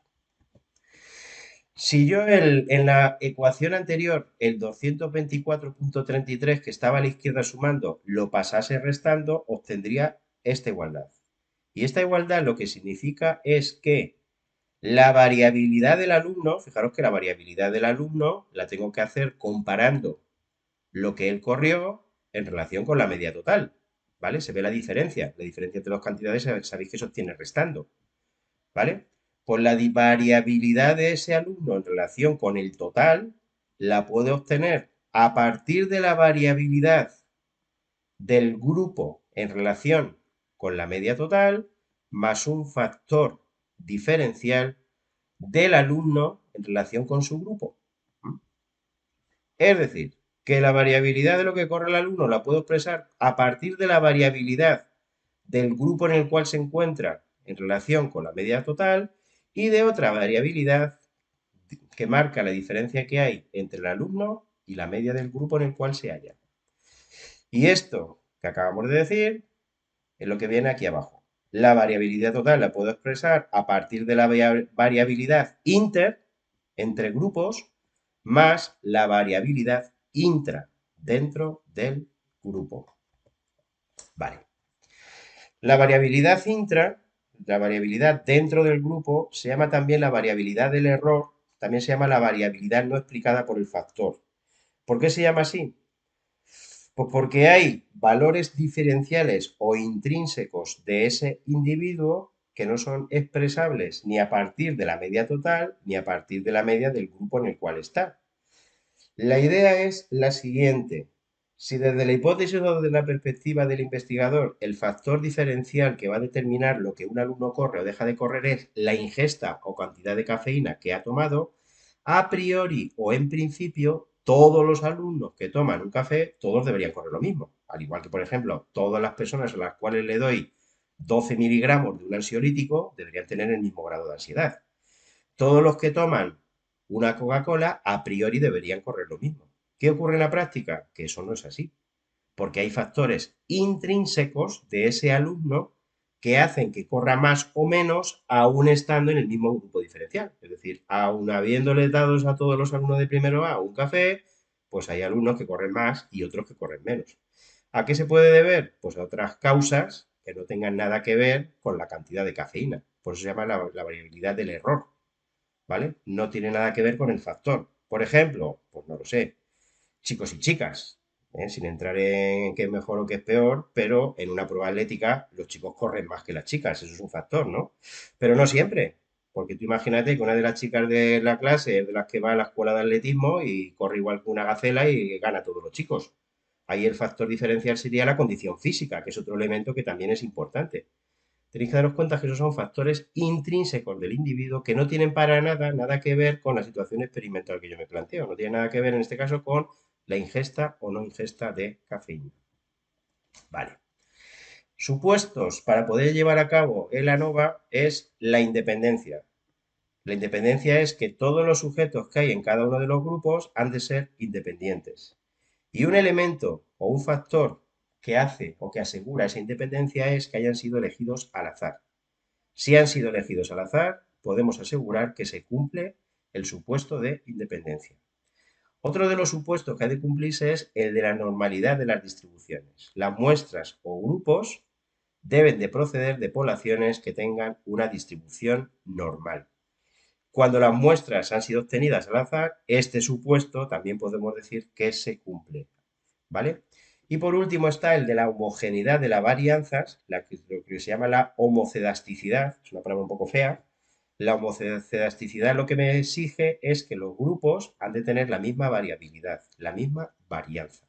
Si yo en la ecuación anterior, el 224.33 que estaba a la izquierda sumando, lo pasase restando, obtendría esta igualdad. Y esta igualdad lo que significa es que la variabilidad del alumno, fijaros que la variabilidad del alumno la tengo que hacer comparando lo que él corrió en relación con la media total. ¿Vale? Se ve la diferencia. La diferencia entre las cantidades sabéis que se obtiene restando. ¿Vale? Pues la variabilidad de ese alumno en relación con el total la puede obtener a partir de la variabilidad del grupo en relación con la media total más un factor diferencial del alumno en relación con su grupo. Es decir, que la variabilidad de lo que corre el alumno la puedo expresar a partir de la variabilidad del grupo en el cual se encuentra en relación con la media total y de otra variabilidad que marca la diferencia que hay entre el alumno y la media del grupo en el cual se halla. Y esto que acabamos de decir es lo que viene aquí abajo. La variabilidad total la puedo expresar a partir de la variabilidad inter entre grupos más la variabilidad intra dentro del grupo. Vale. La variabilidad intra, la variabilidad dentro del grupo, se llama también la variabilidad del error, también se llama la variabilidad no explicada por el factor. ¿Por qué se llama así? Pues porque hay valores diferenciales o intrínsecos de ese individuo que no son expresables ni a partir de la media total ni a partir de la media del grupo en el cual está. La idea es la siguiente. Si desde la hipótesis o desde la perspectiva del investigador el factor diferencial que va a determinar lo que un alumno corre o deja de correr es la ingesta o cantidad de cafeína que ha tomado, a priori o en principio todos los alumnos que toman un café, todos deberían correr lo mismo. Al igual que, por ejemplo, todas las personas a las cuales le doy 12 miligramos de un ansiolítico deberían tener el mismo grado de ansiedad. Todos los que toman una Coca-Cola a priori deberían correr lo mismo. ¿Qué ocurre en la práctica? Que eso no es así, porque hay factores intrínsecos de ese alumno que hacen que corra más o menos aún estando en el mismo grupo diferencial. Es decir, aún habiéndole dado a todos los alumnos de primero A un café, pues hay alumnos que corren más y otros que corren menos. ¿A qué se puede deber? Pues a otras causas que no tengan nada que ver con la cantidad de cafeína. Por eso se llama la variabilidad del error. ¿Vale? No tiene nada que ver con el factor. Por ejemplo, pues no lo sé, chicos y chicas, sin entrar en qué es mejor o qué es peor, pero en una prueba atlética los chicos corren más que las chicas, eso es un factor, ¿no? Pero no siempre, porque tú imagínate que una de las chicas de la clase es de las que va a la escuela de atletismo y corre igual que una gacela y gana a todos los chicos. Ahí el factor diferencial sería la condición física, que es otro elemento que también es importante. Tenéis que daros cuenta que esos son factores intrínsecos del individuo que no tienen para nada que ver con la situación experimental que yo me planteo. No tiene nada que ver en este caso con la ingesta o no ingesta de cafeína. Vale. Supuestos para poder llevar a cabo el ANOVA es la independencia. La independencia es que todos los sujetos que hay en cada uno de los grupos han de ser independientes. Y un elemento o un factor que hace o que asegura esa independencia es que hayan sido elegidos al azar. Si han sido elegidos al azar, podemos asegurar que se cumple el supuesto de independencia. Otro de los supuestos que ha de cumplirse es el de la normalidad de las distribuciones. Las muestras o grupos deben de proceder de poblaciones que tengan una distribución normal. Cuando las muestras han sido obtenidas al azar, este supuesto también podemos decir que se cumple. ¿Vale? Y por último está el de la homogeneidad de las varianzas, lo que se llama la homocedasticidad, es una palabra un poco fea. La homocedasticidad lo que me exige es que los grupos han de tener la misma variabilidad, la misma varianza.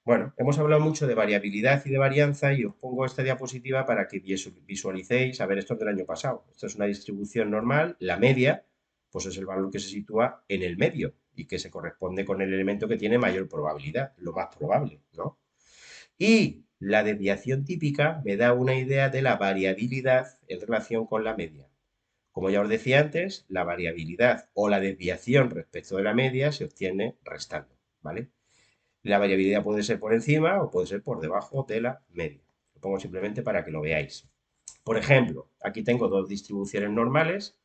Bueno, hemos hablado mucho de variabilidad y de varianza y os pongo esta diapositiva para que visualicéis, a ver, esto es del año pasado. Esto es una distribución normal, la media, pues es el valor que se sitúa en el medio y que se corresponde con el elemento que tiene mayor probabilidad, lo más probable, ¿no? Y la desviación típica me da una idea de la variabilidad en relación con la media. Como ya os decía antes, la variabilidad o la desviación respecto de la media se obtiene restando, ¿vale? La variabilidad puede ser por encima o puede ser por debajo de la media. Lo pongo simplemente para que lo veáis. Por ejemplo, aquí tengo dos distribuciones normales.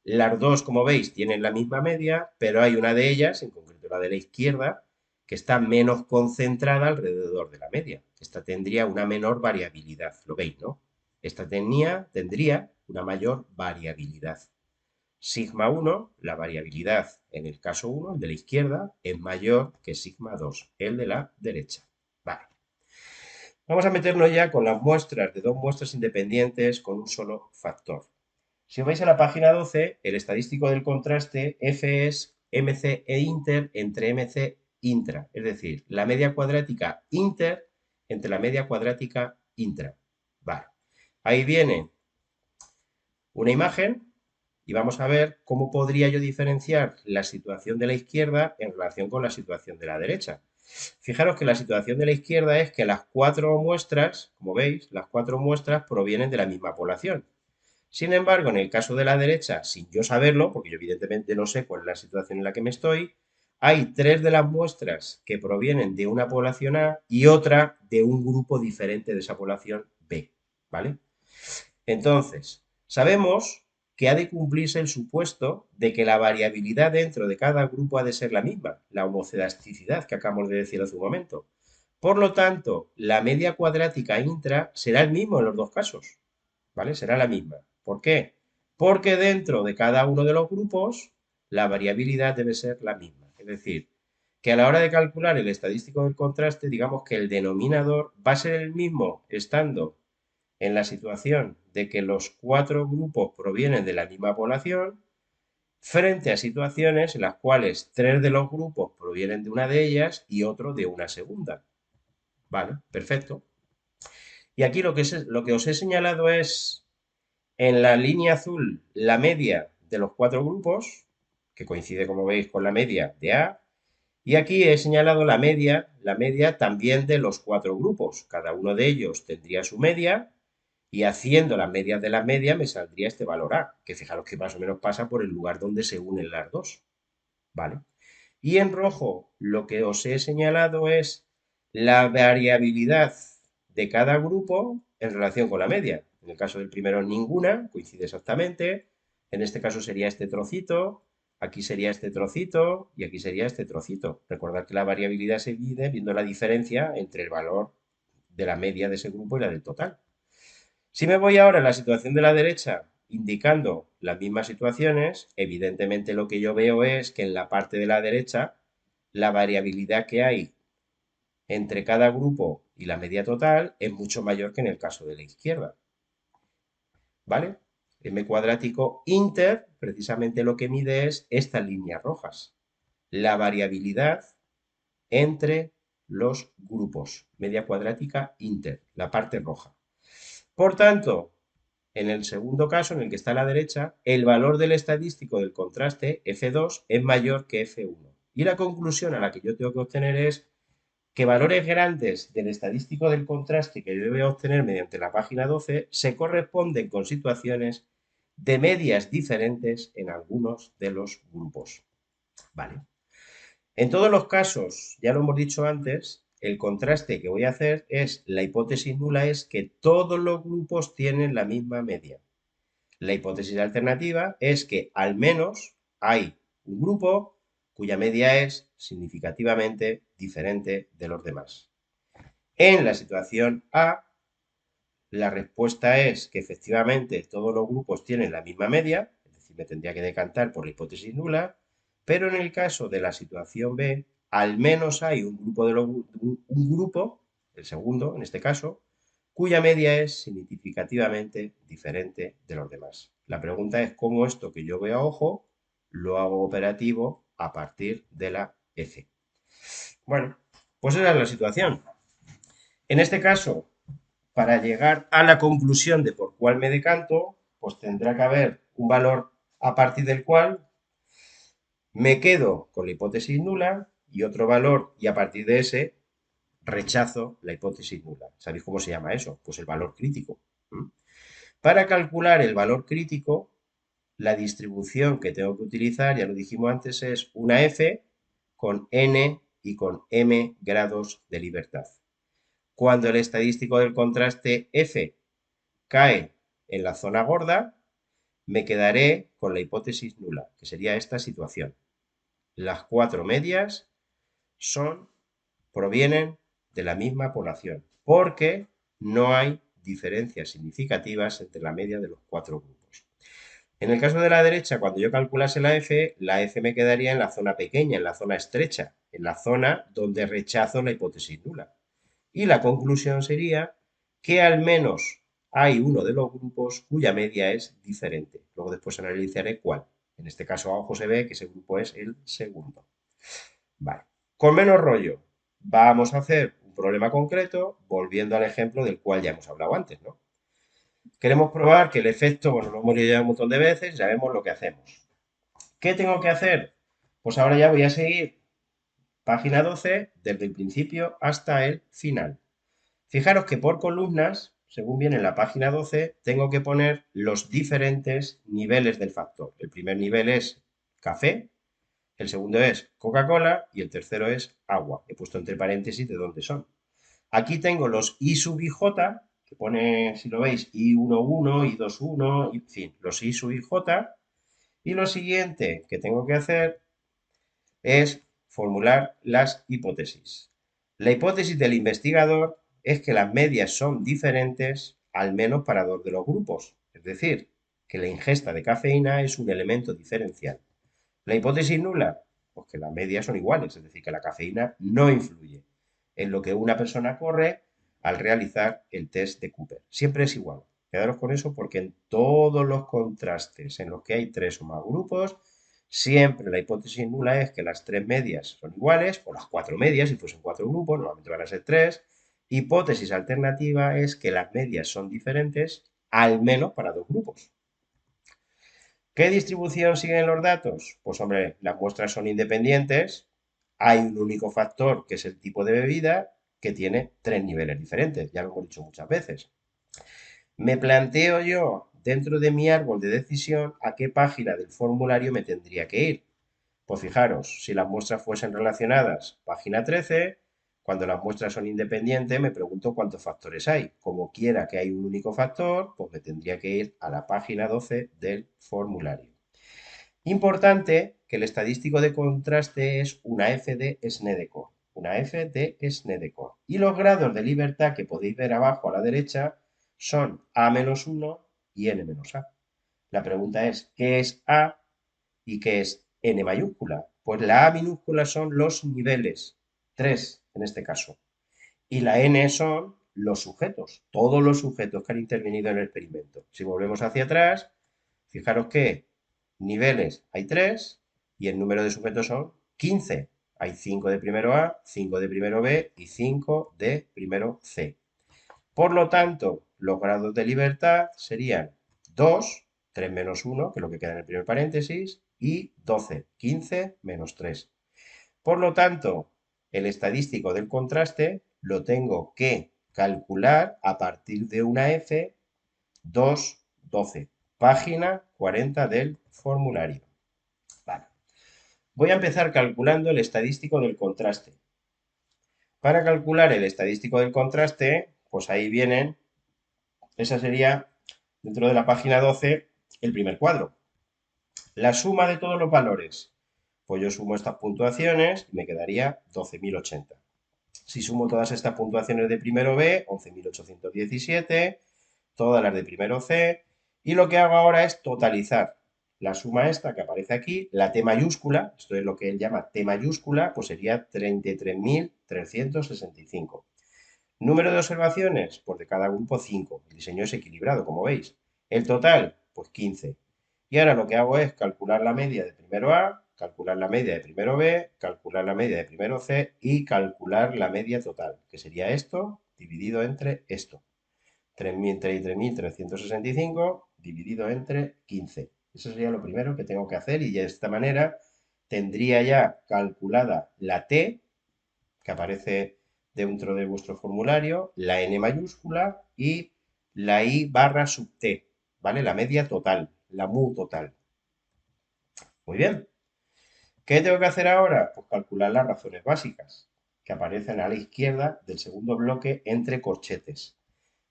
Las dos, como veis, tienen la misma media, pero hay una de ellas, en concreto la de la izquierda, que está menos concentrada alrededor de la media. Esta tendría una menor variabilidad, lo veis, ¿no? Esta tendría una mayor variabilidad. Sigma 1, la variabilidad en el caso 1, el de la izquierda, es mayor que sigma 2, el de la derecha. Vale. Vamos a meternos ya con las muestras de dos muestras independientes con un solo factor. Si os vais a la página 12, el estadístico del contraste F es MC e inter entre MC intra, es decir, la media cuadrática inter entre la media cuadrática intra. Vale. Ahí viene una imagen y vamos a ver cómo podría yo diferenciar la situación de la izquierda en relación con la situación de la derecha. Fijaros que la situación de la izquierda es que las cuatro muestras, como veis, las cuatro muestras provienen de la misma población. Sin embargo, en el caso de la derecha, sin yo saberlo, porque yo evidentemente no sé cuál es la situación en la que me estoy, hay tres de las muestras que provienen de una población A y otra de un grupo diferente de esa población B, ¿vale? Entonces, sabemos que ha de cumplirse el supuesto de que la variabilidad dentro de cada grupo ha de ser la misma, la homocedasticidad que acabamos de decir hace un momento. Por lo tanto, la media cuadrática intra será el mismo en los dos casos, ¿vale? Será la misma. ¿Por qué? Porque dentro de cada uno de los grupos la variabilidad debe ser la misma. Es decir, que a la hora de calcular el estadístico del contraste, digamos que el denominador va a ser el mismo estando en la situación de que los cuatro grupos provienen de la misma población, frente a situaciones en las cuales tres de los grupos provienen de una de ellas y otro de una segunda. Vale, perfecto. Y aquí lo que os he señalado es en la línea azul la media de los cuatro grupos, que coincide, como veis, con la media de A, y aquí he señalado la media también de los cuatro grupos. Cada uno de ellos tendría su media, y haciendo las medias de las medias me saldría este valor A, que fijaros que más o menos pasa por el lugar donde se unen las dos, ¿vale? Y en rojo lo que os he señalado es la variabilidad de cada grupo en relación con la media. En el caso del primero ninguna, coincide exactamente. En este caso sería este trocito, aquí sería este trocito y aquí sería este trocito. Recordad que la variabilidad se mide viendo la diferencia entre el valor de la media de ese grupo y la del total. Si me voy ahora a la situación de la derecha, indicando las mismas situaciones, evidentemente lo que yo veo es que en la parte de la derecha, la variabilidad que hay entre cada grupo y la media total es mucho mayor que en el caso de la izquierda. ¿Vale? M cuadrático inter, precisamente lo que mide es estas líneas rojas. La variabilidad entre los grupos. Media cuadrática inter, la parte roja. Por tanto, en el segundo caso, en el que está a la derecha, el valor del estadístico del contraste, F2, es mayor que F1. Y la conclusión a la que yo tengo que obtener es que valores grandes del estadístico del contraste que yo voy a obtener mediante la página 12 se corresponden con situaciones de medias diferentes en algunos de los grupos. Vale. En todos los casos, ya lo hemos dicho antes, el contraste que voy a hacer es, la hipótesis nula es que todos los grupos tienen la misma media. La hipótesis alternativa es que al menos hay un grupo cuya media es significativamente diferente de los demás. En la situación A, la respuesta es que efectivamente todos los grupos tienen la misma media, es decir, me tendría que decantar por la hipótesis nula, pero en el caso de la situación B, al menos hay un grupo, el segundo en este caso, cuya media es significativamente diferente de los demás. La pregunta es cómo esto que yo veo a ojo lo hago operativo a partir de la F. Bueno, pues esa es la situación. En este caso, para llegar a la conclusión de por cuál me decanto, pues tendrá que haber un valor a partir del cual me quedo con la hipótesis nula y otro valor y a partir de ese rechazo la hipótesis nula. ¿Sabéis cómo se llama eso? Pues el valor crítico. ¿Mm? Para calcular el valor crítico, la distribución que tengo que utilizar, ya lo dijimos antes, es una F con n y con m grados de libertad. Cuando el estadístico del contraste F cae en la zona gorda, me quedaré con la hipótesis nula, que sería esta situación. Las cuatro medias provienen de la misma población, porque no hay diferencias significativas entre la media de los cuatro grupos. En el caso de la derecha, cuando yo calculase la F me quedaría en la zona pequeña, en la zona estrecha, en la zona donde rechazo la hipótesis nula. Y la conclusión sería que al menos hay uno de los grupos cuya media es diferente. Luego después analizaré cuál. En este caso abajo se ve que ese grupo es el segundo. Vale. Con menos rollo, vamos a hacer un problema concreto volviendo al ejemplo del cual ya hemos hablado antes, ¿no? Queremos probar que el efecto, bueno, lo hemos leído un montón de veces, ya vemos lo que hacemos. ¿Qué tengo que hacer? Pues ahora ya voy a seguir página 12 desde el principio hasta el final. Fijaros que por columnas, según viene en la página 12, tengo que poner los diferentes niveles del factor. El primer nivel es café, el segundo es Coca-Cola y el tercero es agua. He puesto entre paréntesis de dónde son. Aquí tengo los I sub IJ, que pone, si lo veis, I11, I21, en fin, los I sub IJ. Y lo siguiente que tengo que hacer es formular las hipótesis. La hipótesis del investigador es que las medias son diferentes al menos para dos de los grupos, es decir, que la ingesta de cafeína es un elemento diferencial. La hipótesis nula, pues que las medias son iguales, es decir, que la cafeína no influye en lo que una persona corre al realizar el test de Cooper. Siempre es igual. Quedaros con eso porque en todos los contrastes en los que hay tres o más grupos, siempre la hipótesis nula es que las tres medias son iguales, o las cuatro medias, si fuesen cuatro grupos, normalmente van a ser tres. Hipótesis alternativa es que las medias son diferentes, al menos para dos grupos. ¿Qué distribución siguen los datos? Pues hombre, las muestras son independientes, hay un único factor que es el tipo de bebida que tiene tres niveles diferentes, ya lo hemos dicho muchas veces. Me planteo yo dentro de mi árbol de decisión a qué página del formulario me tendría que ir. Pues fijaros, si las muestras fuesen relacionadas, página 13, cuando las muestras son independientes, me pregunto cuántos factores hay. Como quiera que hay un único factor, pues me tendría que ir a la página 12 del formulario. Importante que el estadístico de contraste es una F de Snedeker. Una F de Snedeker. Y los grados de libertad que podéis ver abajo a la derecha son A-1 y N-A. La pregunta es, ¿qué es A y qué es N mayúscula? Pues la A minúscula son los niveles, 3 en este caso. Y la N son los sujetos, todos los sujetos que han intervenido en el experimento. Si volvemos hacia atrás, fijaros que niveles hay 3 y el número de sujetos son 15. Hay 5 de primero A, 5 de primero B y 5 de primero C. Por lo tanto, los grados de libertad serían 2, 3 menos 1, que es lo que queda en el primer paréntesis, y 12, 15 menos 3. Por lo tanto, el estadístico del contraste lo tengo que calcular a partir de una F 2, 12, página 40 del formulario. Vale. Voy a empezar calculando el estadístico del contraste. Para calcular el estadístico del contraste, pues ahí vienen, esa sería, dentro de la página 12, el primer cuadro. La suma de todos los valores. Pues yo sumo estas puntuaciones y me quedaría 12.080. Si sumo todas estas puntuaciones de primero B, 11.817, todas las de primero C, y lo que hago ahora es totalizar la suma esta que aparece aquí, la T mayúscula, esto es lo que él llama T mayúscula, pues sería 33.365. Número de observaciones, pues de cada grupo 5. El diseño es equilibrado, como veis. El total, Pues 15. Y ahora lo que hago es calcular la media de primero A, calcular la media de primero B, calcular la media de primero C y calcular la media total, que sería esto dividido entre esto. 33.365 dividido entre 15. Eso sería lo primero que tengo que hacer y de esta manera tendría ya calculada la T, que aparece dentro de vuestro formulario, la N mayúscula y la I barra sub T, ¿vale? La media total, la mu total. Muy bien. ¿Qué tengo que hacer ahora? Pues calcular las razones básicas, que aparecen a la izquierda del segundo bloque entre corchetes.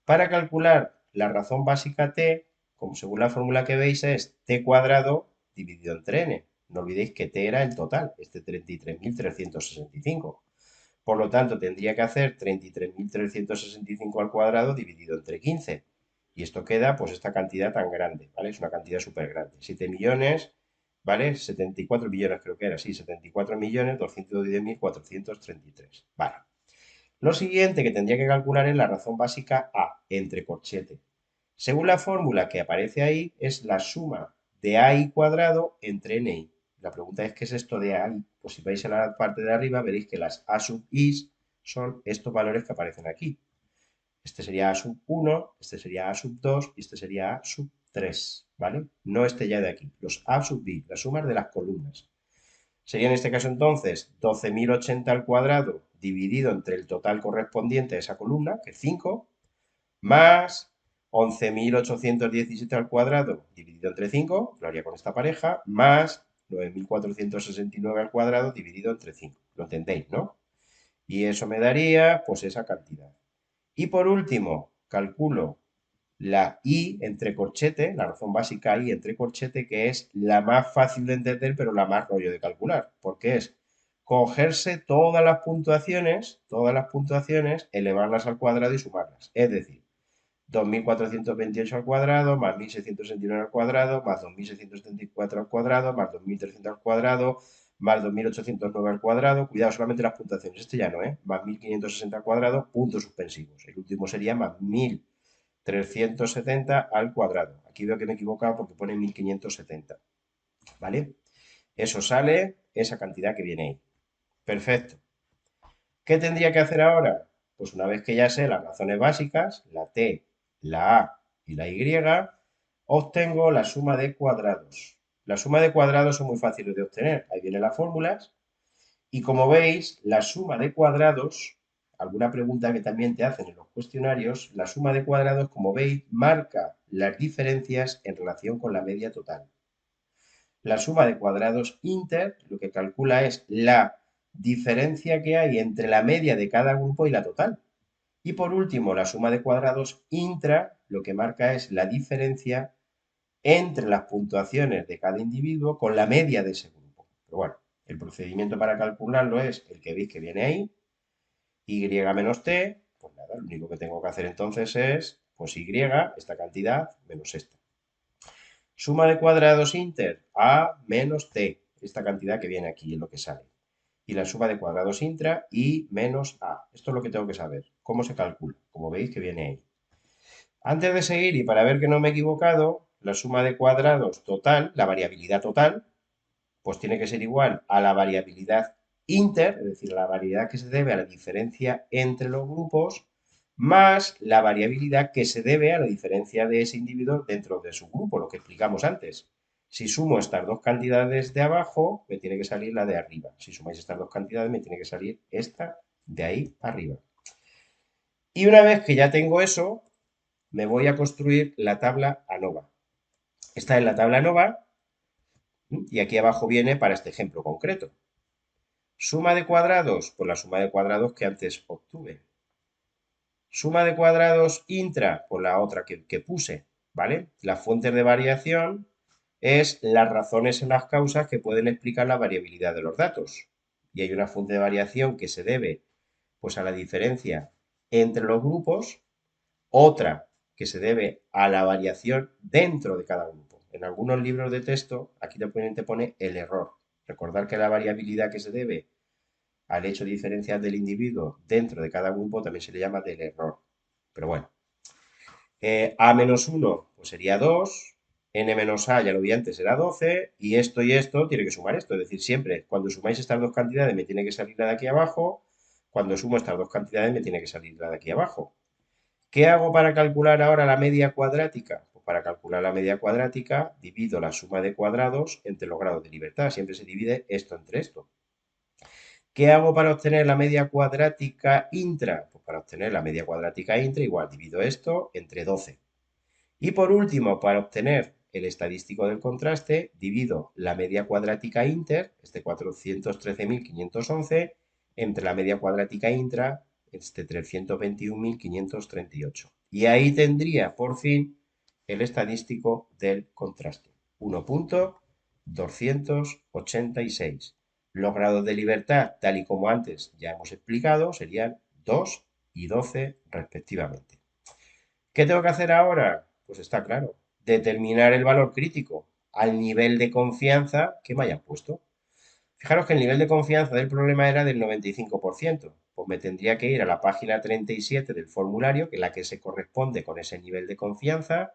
Para calcular la razón básica t, como según la fórmula que veis, es t cuadrado dividido entre n. No olvidéis que t era el total, este 33.365. Por lo tanto, tendría que hacer 33.365 al cuadrado dividido entre 15. Y esto queda, pues, esta cantidad tan grande, ¿vale? Es una cantidad súper grande. 7 millones, ¿vale? 74 millones creo que era, sí, 74.210.433. Vale. Lo siguiente que tendría que calcular es la razón básica A, entre corchete. Según la fórmula que aparece ahí, es la suma de AI cuadrado entre NI. La pregunta es, ¿qué es esto de AI? Pues si vais a la parte de arriba, veréis que las A sub i's son estos valores que aparecen aquí. Este sería A sub 1, este sería A sub 2 y este sería A sub 3, ¿vale? No este ya de aquí, los A sub b, las sumas de las columnas. Sería en este caso entonces 12.080 al cuadrado dividido entre el total correspondiente a esa columna, que es 5, más 11.817 al cuadrado dividido entre 5, lo haría con esta pareja, más 9.469 al cuadrado dividido entre 5. ¿Lo entendéis, no? Y eso me daría pues esa cantidad. Y por último, calculo la I entre corchete, la razón básica I entre corchete, que es la más fácil de entender, pero la más rollo de calcular, porque es cogerse todas las puntuaciones, elevarlas al cuadrado y sumarlas. Es decir, 2.428 al cuadrado, más 1.669 al cuadrado, más 2.674 al cuadrado, más 2.300 al cuadrado, más 2.809 al cuadrado. Cuidado, solamente las puntuaciones. Este ya no, ¿eh? Más 1.560 al cuadrado, puntos suspensivos. El último sería más 1.370 al cuadrado. Aquí veo que me he equivocado porque pone 1.570. ¿Vale? Eso sale, esa cantidad que viene ahí. Perfecto. ¿Qué tendría que hacer ahora? Pues una vez que ya sé las razones básicas, la t, la a y la y, obtengo la suma de cuadrados. La suma de cuadrados son muy fáciles de obtener. Ahí vienen las fórmulas. Y como veis, la suma de cuadrados, alguna pregunta que también te hacen en los cuestionarios, la suma de cuadrados, como veis, marca las diferencias en relación con la media total. La suma de cuadrados inter lo que calcula es la diferencia que hay entre la media de cada grupo y la total. Y por último, la suma de cuadrados intra lo que marca es la diferencia entre las puntuaciones de cada individuo con la media de ese grupo. Pero bueno, el procedimiento para calcularlo es el que veis que viene ahí, y menos t, pues nada, lo único que tengo que hacer entonces es, pues y, esta cantidad, menos esta. Suma de cuadrados inter, a menos t, esta cantidad que viene aquí es lo que sale. Y la suma de cuadrados intra, y menos a. Esto es lo que tengo que saber. ¿Cómo se calcula? Como veis que viene ahí. Antes de seguir y para ver que no me he equivocado, la suma de cuadrados total, la variabilidad total, pues tiene que ser igual a la variabilidad inter, es decir, la variabilidad que se debe a la diferencia entre los grupos, más la variabilidad que se debe a la diferencia de ese individuo dentro de su grupo, lo que explicamos antes. Si sumo estas dos cantidades de abajo, me tiene que salir la de arriba. Si sumáis estas dos cantidades, me tiene que salir esta de ahí arriba. Y una vez que ya tengo eso, me voy a construir la tabla ANOVA. Esta es la tabla ANOVA y aquí abajo viene para este ejemplo concreto. Suma de cuadrados, pues la suma de cuadrados que antes obtuve. Suma de cuadrados intra, pues la otra que puse, ¿vale? Las fuentes de variación es las razones en las causas que pueden explicar la variabilidad de los datos. Y hay una fuente de variación que se debe, pues, a la diferencia entre los grupos, otra que se debe a la variación dentro de cada grupo. En algunos libros de texto, aquí te pone el error. Recordar que la variabilidad que se debe al hecho de diferenciar del individuo dentro de cada grupo también se le llama del error. Pero bueno, A menos 1 pues sería 2, n menos a, ya lo vi antes, era 12, y esto tiene que sumar esto. Es decir, siempre, cuando sumáis estas dos cantidades, me tiene que salir la de aquí abajo. Cuando sumo estas dos cantidades, me tiene que salir la de aquí abajo. ¿Qué hago para calcular ahora la media cuadrática? Pues para calcular la media cuadrática, divido la suma de cuadrados entre los grados de libertad. Siempre se divide esto entre esto. ¿Qué hago para obtener la media cuadrática intra? Pues para obtener la media cuadrática intra, igual divido esto entre 12. Y por último, para obtener el estadístico del contraste, divido la media cuadrática inter, este 413.511, entre la media cuadrática intra, este 321.538. Y ahí tendría, por fin, el estadístico del contraste. 1.286. Los grados de libertad, tal y como antes ya hemos explicado, serían 2 y 12 respectivamente. ¿Qué tengo que hacer ahora? Pues está claro, determinar el valor crítico al nivel de confianza que me hayan puesto. Fijaros que el nivel de confianza del problema era del 95%. Pues me tendría que ir a la página 37 del formulario, que es la que se corresponde con ese nivel de confianza,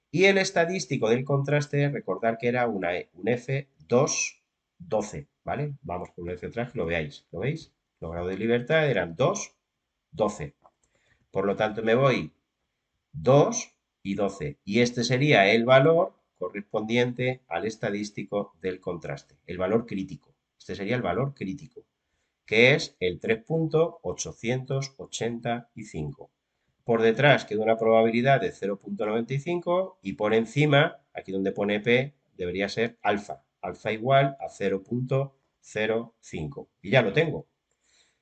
y el estadístico del contraste, recordar que era un F212, ¿vale? Vamos con el F3 que lo veáis, ¿lo veis? Los grados de libertad eran 2, 12. Por lo tanto, me voy 2 y 12. Y este sería el valor correspondiente al estadístico del contraste, el valor crítico. Este sería el valor crítico, que es el 3.885. Por detrás queda una probabilidad de 0.95 y por encima, aquí donde pone P, debería ser alfa. Alfa igual a 0.05. Y ya lo tengo.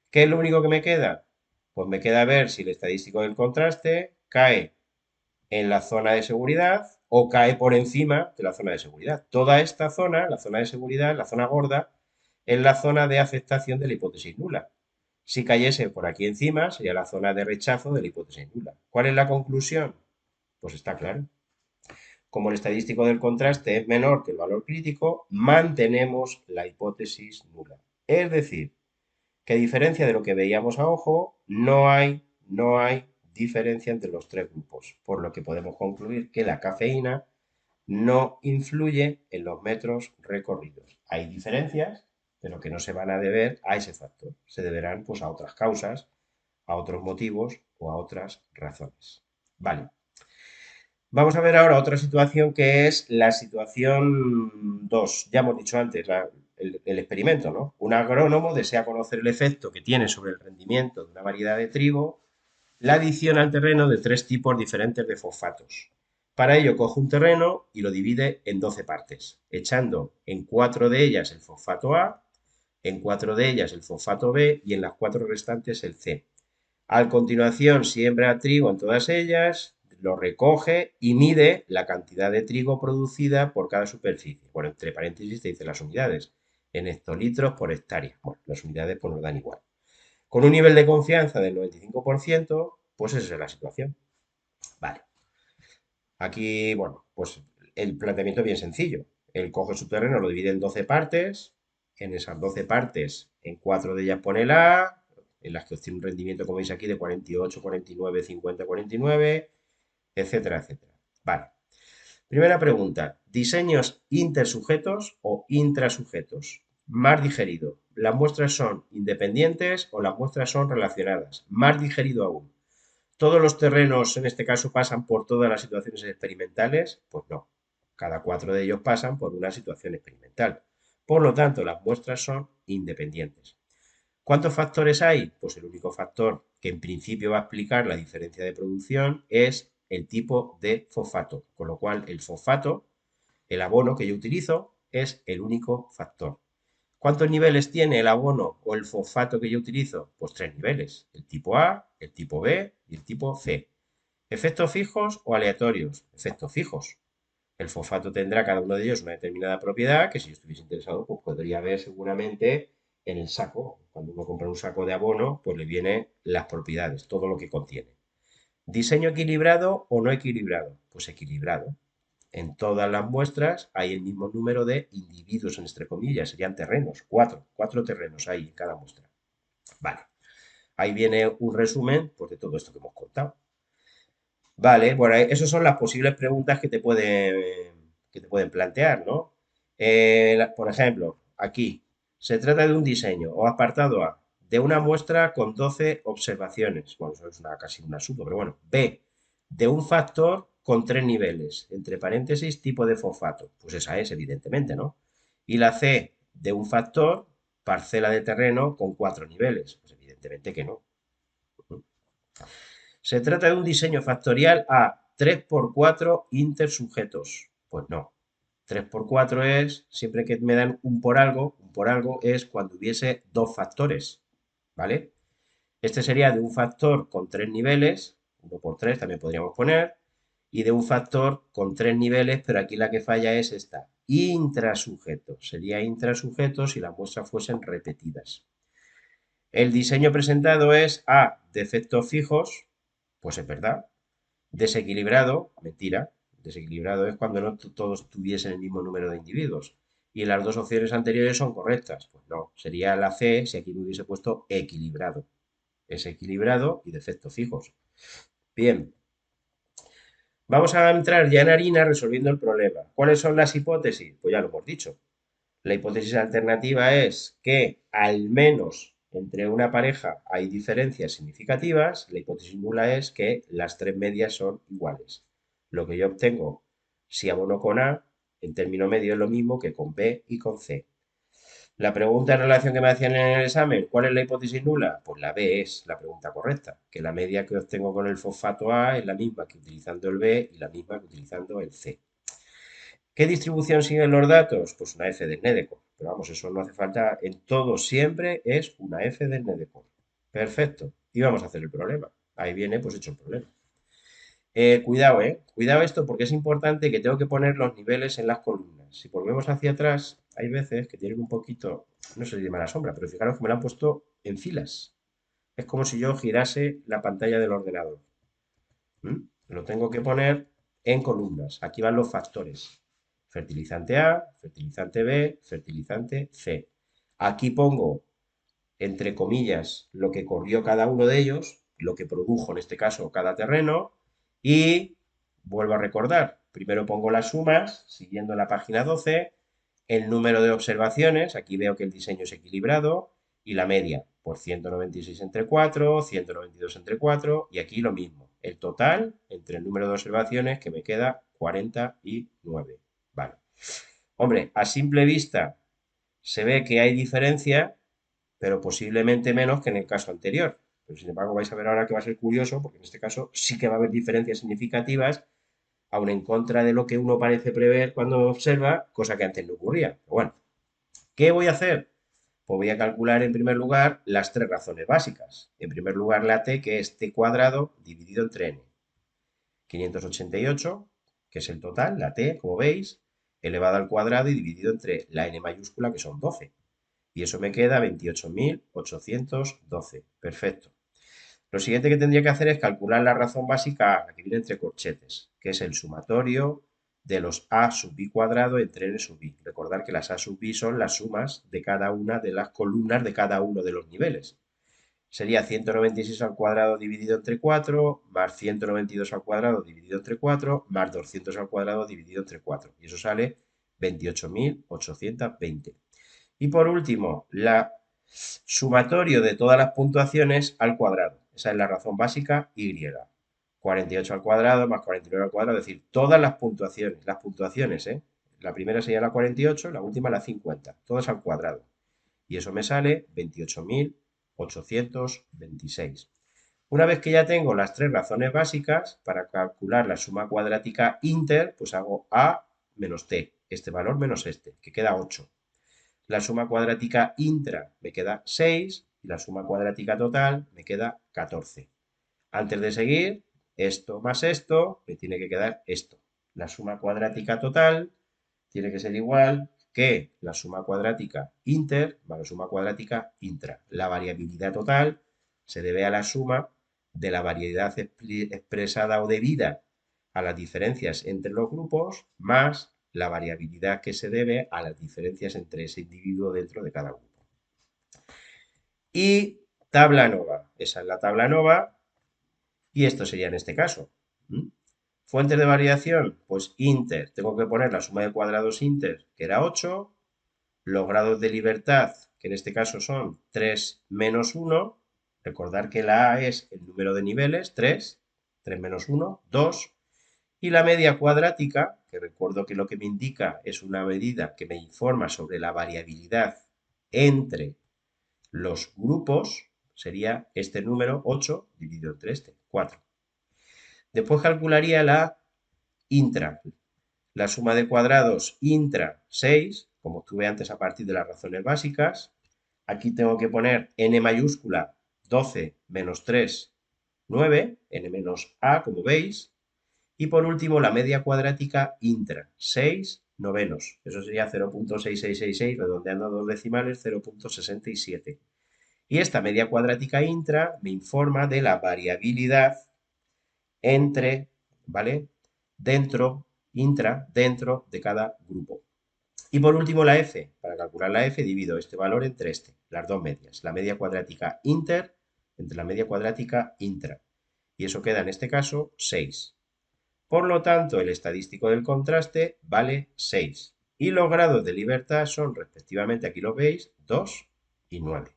¿Qué es lo único que me queda? Pues me queda ver si el estadístico del contraste cae en la zona de seguridad o cae por encima de la zona de seguridad. Toda esta zona, la zona de seguridad, la zona gorda, es la zona de aceptación de la hipótesis nula. Si cayese por aquí encima, sería la zona de rechazo de la hipótesis nula. ¿Cuál es la conclusión? Pues está claro. Como el estadístico del contraste es menor que el valor crítico, mantenemos la hipótesis nula. Es decir, que a diferencia de lo que veíamos a ojo, no hay diferencia entre los tres grupos, por lo que podemos concluir que la cafeína no influye en los metros recorridos. Hay diferencias, pero que no se van a deber a ese factor. Se deberán pues, a otras causas, a otros motivos o a otras razones. Vale. Vamos a ver ahora otra situación que es la situación 2. Ya hemos dicho antes, el experimento, ¿no? Un agrónomo desea conocer el efecto que tiene sobre el rendimiento de una variedad de trigo la adición al terreno de tres tipos diferentes de fosfatos. Para ello coge un terreno y lo divide en 12 partes, echando en 4 de ellas el fosfato A, en 4 de ellas el fosfato B y en las 4 restantes el C. A continuación siembra trigo en todas ellas, lo recoge y mide la cantidad de trigo producida por cada superficie. Bueno, entre paréntesis te dice las unidades, en hectolitros por hectárea. Bueno, las unidades pues nos dan igual. Con un nivel de confianza del 95%, pues esa es la situación. Vale. Aquí, bueno, pues el planteamiento es bien sencillo. Él coge su terreno, lo divide en 12 partes. En esas 12 partes, en 4 de ellas pone la A, en las que obtiene un rendimiento, como veis aquí, de 48, 49, 50, 49, etcétera, etcétera. Vale. Primera pregunta. ¿Diseños intersujetos o intrasujetos? Más digerido. ¿Las muestras son independientes o las muestras son relacionadas? Más digerido aún. ¿Todos los terrenos en este caso pasan por todas las situaciones experimentales? Pues no. Cada 4 de ellos pasan por una situación experimental. Por lo tanto, las muestras son independientes. ¿Cuántos factores hay? Pues el único factor que en principio va a explicar la diferencia de producción es el tipo de fosfato, con lo cual el fosfato, el abono que yo utilizo, es el único factor. ¿Cuántos niveles tiene el abono o el fosfato que yo utilizo? Pues 3 niveles, el tipo A, el tipo B y el tipo C. ¿Efectos fijos o aleatorios? Efectos fijos. El fosfato tendrá cada uno de ellos una determinada propiedad que si yo estuviese interesado, pues podría ver seguramente en el saco. Cuando uno compra un saco de abono, pues le vienen las propiedades, todo lo que contiene. ¿Diseño equilibrado o no equilibrado? Pues equilibrado. En todas las muestras hay el mismo número de individuos, entre comillas, serían terrenos, cuatro terrenos hay en cada muestra. Vale, ahí viene un resumen pues, de todo esto que hemos contado. Vale, bueno, esas son las posibles preguntas que te pueden que te pueden plantear, ¿no? Por ejemplo, aquí, se trata de un diseño o apartado A, de una muestra con 12 observaciones. Bueno, eso es casi un asunto, pero bueno. B, de un factor con 3 niveles, entre paréntesis, tipo de fosfato. Pues esa es, evidentemente, ¿no? Y la C, de un factor, parcela de terreno con 4 niveles. Pues evidentemente que no. Se trata de un diseño factorial a 3 por 4 intersujetos. Pues no. 3 por 4 es, siempre que me dan un por algo es cuando hubiese dos factores, ¿vale? Este sería de un factor con 3 niveles, 1 por 3 también podríamos poner, y de un factor con 3 niveles, pero aquí la que falla es esta, intrasujeto. Sería intrasujeto si las muestras fuesen repetidas. El diseño presentado es A, de efectos fijos, pues es verdad. Desequilibrado, mentira. Desequilibrado es cuando no todos tuviesen el mismo número de individuos. Y las dos opciones anteriores son correctas. Pues no, sería la C si aquí me hubiese puesto equilibrado. Es equilibrado y de efectos fijos. Bien, vamos a entrar ya en harina resolviendo el problema. ¿Cuáles son las hipótesis? Pues ya lo hemos dicho. La hipótesis alternativa es que al menos entre una pareja hay diferencias significativas. La hipótesis nula es que las tres medias son iguales. Lo que yo obtengo si abono con A en término medio es lo mismo que con B y con C. La pregunta en relación que me hacían en el examen, ¿cuál es la hipótesis nula? Pues la B es la pregunta correcta, que la media que obtengo con el fosfato A es la misma que utilizando el B y la misma que utilizando el C. ¿Qué distribución siguen los datos? Pues una F de Nedecorp. Pero vamos, eso no hace falta. En todo siempre es una F de Nedecorp. Perfecto. Y vamos a hacer el problema. Ahí viene pues hecho el problema. Cuidado, Cuidado esto porque es importante que tengo que poner los niveles en las columnas. Si volvemos hacia atrás, hay veces que tienen un poquito, no sé si de mala sombra, pero fijaros que me lo han puesto en filas. Es como si yo girase la pantalla del ordenador. ¿Mm? Lo tengo que poner en columnas. Aquí van los factores. Fertilizante A, fertilizante B, fertilizante C. Aquí pongo, entre comillas, lo que corrió cada uno de ellos, lo que produjo en este caso cada terreno, y vuelvo a recordar, primero pongo las sumas, siguiendo la página 12, el número de observaciones, aquí veo que el diseño es equilibrado, y la media, por 196 entre 4, 192 entre 4, y aquí lo mismo, el total entre el número de observaciones que me queda 49. Vale. Hombre, a simple vista se ve que hay diferencia, pero posiblemente menos que en el caso anterior. Pero sin embargo vais a ver ahora que va a ser curioso, porque en este caso sí que va a haber diferencias significativas, aun en contra de lo que uno parece prever cuando observa, cosa que antes no ocurría. Pero bueno, ¿qué voy a hacer? Pues voy a calcular en primer lugar las tres razones básicas. En primer lugar la t, que es t cuadrado dividido entre n. 588, que es el total, la t, como veis, elevado al cuadrado y dividido entre la n mayúscula, que son 12. Y eso me queda 28.812. Perfecto. Lo siguiente que tendría que hacer es calcular la razón básica A, la que viene entre corchetes, que es el sumatorio de los A sub i cuadrado entre n sub i. Recordar que las A sub i son las sumas de cada una de las columnas de cada uno de los niveles. Sería 196 al cuadrado dividido entre 4, más 192 al cuadrado dividido entre 4, más 200 al cuadrado dividido entre 4. Y eso sale 28.820. Y por último, la sumatorio de todas las puntuaciones al cuadrado. Esa es la razón básica y. 48 al cuadrado más 49 al cuadrado, es decir, todas las puntuaciones, ¿eh? La primera sería la 48, la última la 50, todas al cuadrado. Y eso me sale 28.826. Una vez que ya tengo las tres razones básicas, para calcular la suma cuadrática inter, pues hago A menos T, este valor menos este, que queda 8. La suma cuadrática intra me queda 6 y la suma cuadrática total me queda 14. Antes de seguir, esto más esto, me tiene que quedar esto. La suma cuadrática total tiene que ser igual que la suma cuadrática inter más la suma cuadrática intra. La variabilidad total se debe a la suma de la variedad expresada o debida a las diferencias entre los grupos más la variabilidad que se debe a las diferencias entre ese individuo dentro de cada grupo. Y tabla nova. Esa es la tabla nova y esto sería en este caso. Fuentes de variación, pues inter, tengo que poner la suma de cuadrados inter, que era 8, los grados de libertad, que en este caso son 3 menos 1, recordar que la A es el número de niveles, 3, 3 menos 1, 2, y la media cuadrática, que recuerdo que lo que me indica es una medida que me informa sobre la variabilidad entre los grupos, sería este número 8 dividido entre este, 4. Después calcularía la intra, la suma de cuadrados intra 6, como estuve antes a partir de las razones básicas. Aquí tengo que poner n mayúscula 12 menos 3, 9, n menos a, como veis. Y por último, la media cuadrática intra, 6 novenos. Eso sería 0.6666, redondeando a dos decimales, 0.67. Y esta media cuadrática intra me informa de la variabilidad entre, ¿vale? Dentro, dentro de cada grupo. Y por último la f. Para calcular la f divido este valor entre las dos medias. La media cuadrática inter entre la media cuadrática intra. Y eso queda en este caso 6. Por lo tanto, el estadístico del contraste vale 6. Y los grados de libertad son respectivamente, aquí lo veis, 2 y 9.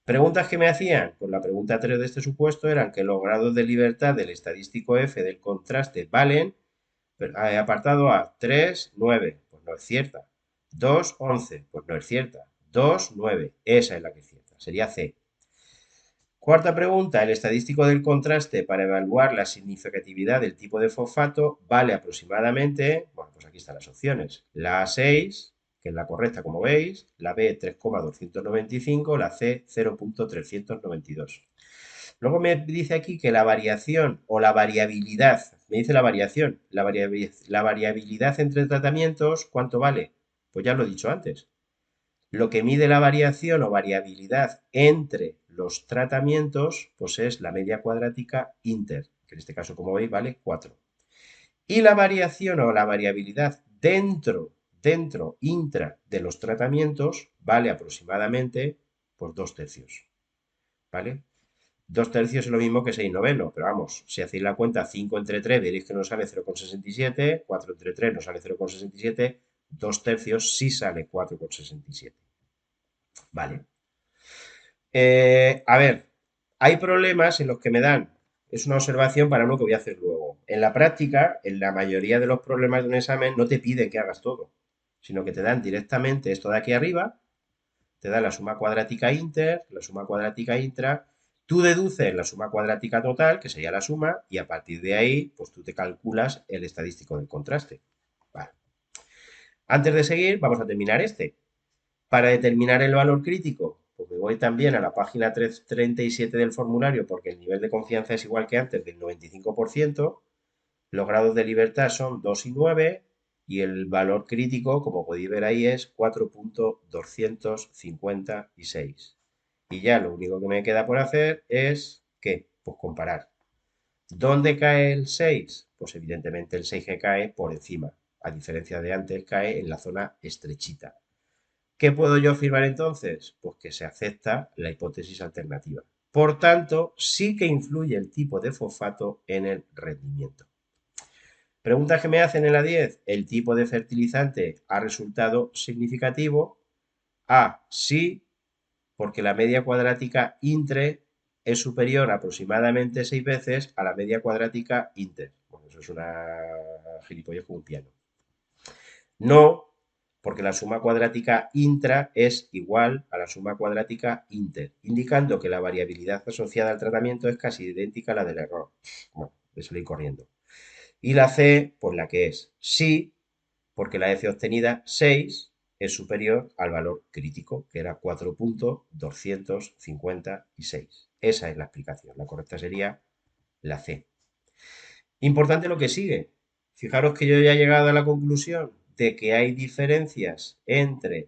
Preguntas que me hacían, pues la pregunta 3 de este supuesto eran que los grados de libertad del estadístico F del contraste valen, apartado A, 3, 9, pues no es cierta. 2, 11, pues no es cierta. 2, 9, esa es la que es cierta, sería C. Cuarta pregunta, el estadístico del contraste para evaluar la significatividad del tipo de fosfato vale aproximadamente, bueno, pues aquí están las opciones, la A6, que es la correcta como veis, la B 3,295, la C 0.392. Luego me dice aquí que la variación o la variabilidad, me dice la variación, la variabilidad entre tratamientos, ¿cuánto vale? Pues ya lo he dicho antes. Lo que mide la variación o variabilidad entre los tratamientos, pues es la media cuadrática inter, que en este caso, como veis, vale 4. Y la variación o la variabilidad intra de los tratamientos, vale aproximadamente, pues 2 tercios, ¿vale? 2 tercios es lo mismo que 6 novenos, pero vamos, si hacéis la cuenta 5 entre 3, veréis que nos sale 0,67, 4 entre 3 nos sale 0,67, 2 tercios sí sale 4,67. Vale. A ver, hay problemas en los que me dan, es una observación para uno que voy a hacer luego. En la práctica, en la mayoría de los problemas de un examen no te piden que hagas todo, sino que te dan directamente esto de aquí arriba, te da la suma cuadrática inter, la suma cuadrática intra, tú deduces la suma cuadrática total, que sería la suma, y a partir de ahí, pues tú te calculas el estadístico del contraste. Vale. Antes de seguir, vamos a terminar este. Para determinar el valor crítico, pues me voy también a la página 337 del formulario porque el nivel de confianza es igual que antes del 95%, los grados de libertad son 2 y 9 y el valor crítico, como podéis ver ahí, es 4.256. Y ya lo único que me queda por hacer es, ¿qué? Pues comparar. ¿Dónde cae el 6? Pues evidentemente el 6 que cae por encima. A diferencia de antes, cae en la zona estrechita. ¿Qué puedo yo afirmar entonces? Pues que se acepta la hipótesis alternativa. Por tanto, sí que influye el tipo de fosfato en el rendimiento. Preguntas que me hacen en la 10. ¿El tipo de fertilizante ha resultado significativo? A. Sí, porque la media cuadrática intre es superior aproximadamente 6 veces a la media cuadrática inter. Bueno, eso es una gilipollez con un piano. No, porque la suma cuadrática intra es igual a la suma cuadrática inter, indicando que la variabilidad asociada al tratamiento es casi idéntica a la del error. Bueno, de salir corriendo. Y la C, pues la que es sí, porque la F obtenida 6 es superior al valor crítico, que era 4.256. Esa es la explicación. La correcta sería la C. Importante lo que sigue. Fijaros que yo ya he llegado a la conclusión de que hay diferencias entre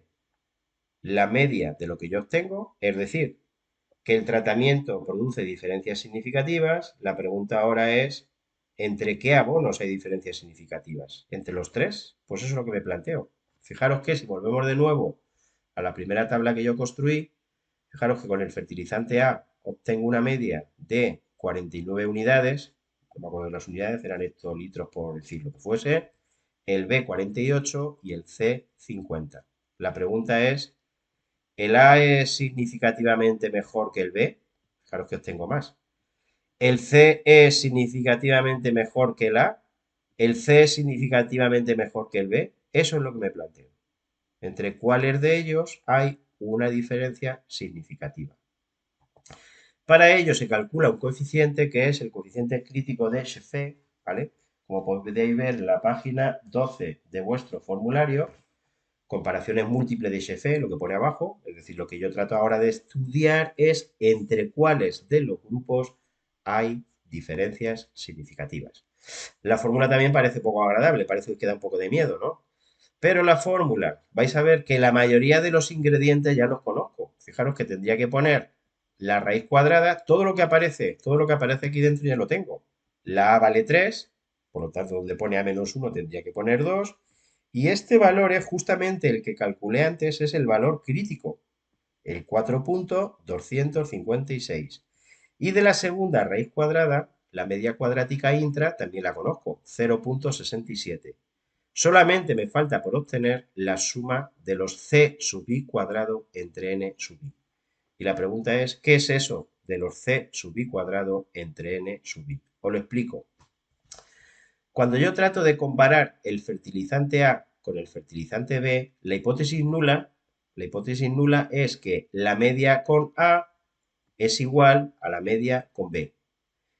la media de lo que yo obtengo, es decir, que el tratamiento produce diferencias significativas. La pregunta ahora es, ¿entre qué abonos hay diferencias significativas? ¿Entre los tres? Pues eso es lo que me planteo. Fijaros que si volvemos de nuevo a la primera tabla que yo construí, fijaros que con el fertilizante A obtengo una media de 49 unidades, no me acuerdo de las unidades, eran hectolitros por decir lo que fuese, el B 48 y el C 50. La pregunta es, ¿el A es significativamente mejor que el B? Fijaros que os tengo más. ¿El C es significativamente mejor que el A? ¿El C es significativamente mejor que el B? Eso es lo que me planteo. Entre cuáles de ellos hay una diferencia significativa. Para ello se calcula un coeficiente que es el coeficiente crítico de Schoeffel, ¿vale? Como podéis ver en la página 12 de vuestro formulario, comparaciones múltiples de Schoeffel, lo que pone abajo, es decir, lo que yo trato ahora de estudiar es entre cuáles de los grupos hay diferencias significativas. La fórmula también parece poco agradable, parece que da un poco de miedo, ¿no? Pero la fórmula, vais a ver que la mayoría de los ingredientes ya los conozco. Fijaros que tendría que poner la raíz cuadrada, todo lo que aparece aquí dentro ya lo tengo. La A vale 3, por lo tanto, donde pone A menos 1 tendría que poner 2. Y este valor es justamente el que calculé antes, es el valor crítico, el 4,256. Y de la segunda raíz cuadrada, la media cuadrática intra, también la conozco, 0,67. Solamente me falta por obtener la suma de los c sub i cuadrado entre n sub i. Y la pregunta es, ¿qué es eso de los c sub i cuadrado entre n sub i? Os lo explico. Cuando yo trato de comparar el fertilizante A con el fertilizante B, la hipótesis nula es que la media con A es igual a la media con B.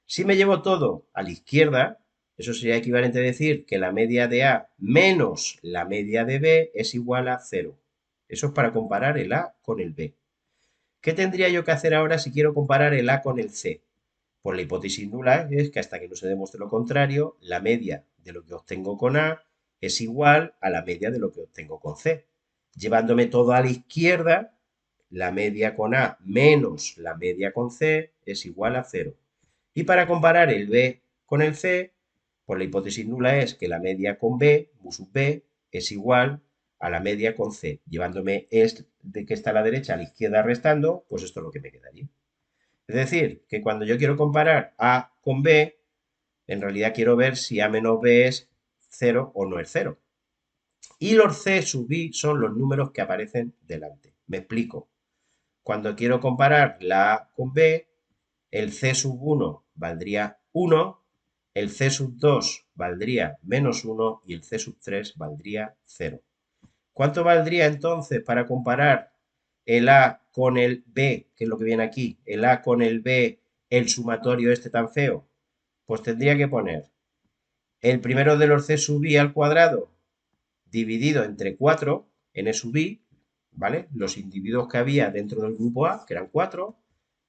Si me llevo todo a la izquierda, eso sería equivalente a decir que la media de A menos la media de B es igual a 0. Eso es para comparar el A con el B. ¿Qué tendría yo que hacer ahora si quiero comparar el A con el C? Pues la hipótesis nula es que hasta que no se demuestre lo contrario, la media de lo que obtengo con A es igual a la media de lo que obtengo con C. Llevándome todo a la izquierda, la media con A menos la media con C es igual a 0. Y para comparar el B con el C, pues la hipótesis nula es que la media con B, mu sub B, es igual a la media con C. Llevándome de que está a la derecha a la izquierda restando, pues esto es lo que me quedaría. Es decir, que cuando yo quiero comparar A con B, en realidad quiero ver si A menos B es 0 o no es 0. Y los C sub I son los números que aparecen delante. Me explico. Cuando quiero comparar la A con B, el C sub 1 valdría 1, el C sub 2 valdría menos 1 y el C sub 3 valdría 0. ¿Cuánto valdría entonces para comparar el A con el B, que es lo que viene aquí, el A con el B, el sumatorio este tan feo? Pues tendría que poner el primero de los C sub i al cuadrado dividido entre 4, n sub i, ¿vale? Los individuos que había dentro del grupo A, que eran 4,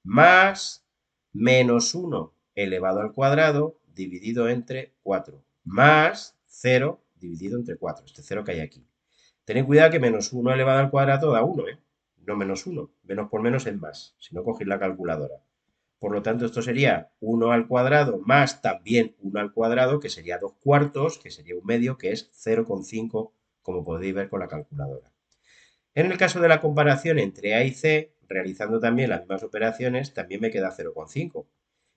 más menos 1 elevado al cuadrado dividido entre 4, más 0 dividido entre 4, este 0 que hay aquí. Tened cuidado que menos 1 elevado al cuadrado da 1, ¿eh? No menos 1. Menos por menos es más, si no cogéis la calculadora. Por lo tanto, esto sería 1 al cuadrado más también 1 al cuadrado, que sería 2 cuartos, que sería un medio, que es 0,5, como podéis ver con la calculadora. En el caso de la comparación entre A y C, realizando también las mismas operaciones, también me queda 0,5.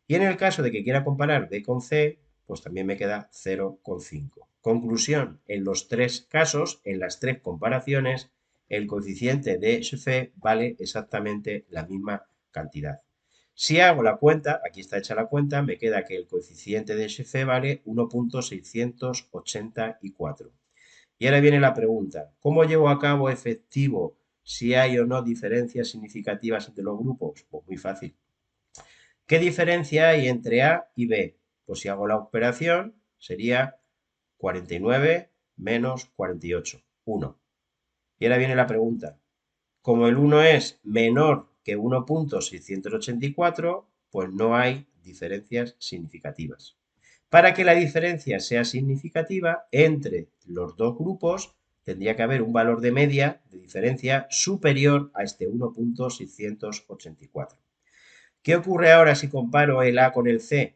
Y en el caso de que quiera comparar B con C, pues también me queda 0,5. Conclusión, en los tres casos, en las tres comparaciones, el coeficiente de Schoeffel vale exactamente la misma cantidad. Si hago la cuenta, aquí está hecha la cuenta, me queda que el coeficiente de Schoeffel vale 1,684. Y ahora viene la pregunta, ¿cómo llevo a cabo efectivo si hay o no diferencias significativas entre los grupos? Pues muy fácil. ¿Qué diferencia hay entre A y B? Pues si hago la operación sería 49 menos 48, 1. Y ahora viene la pregunta. Como el 1 es menor que 1,684, pues no hay diferencias significativas. Para que la diferencia sea significativa entre los dos grupos, tendría que haber un valor de media de diferencia superior a este 1,684. ¿Qué ocurre ahora si comparo el A con el C?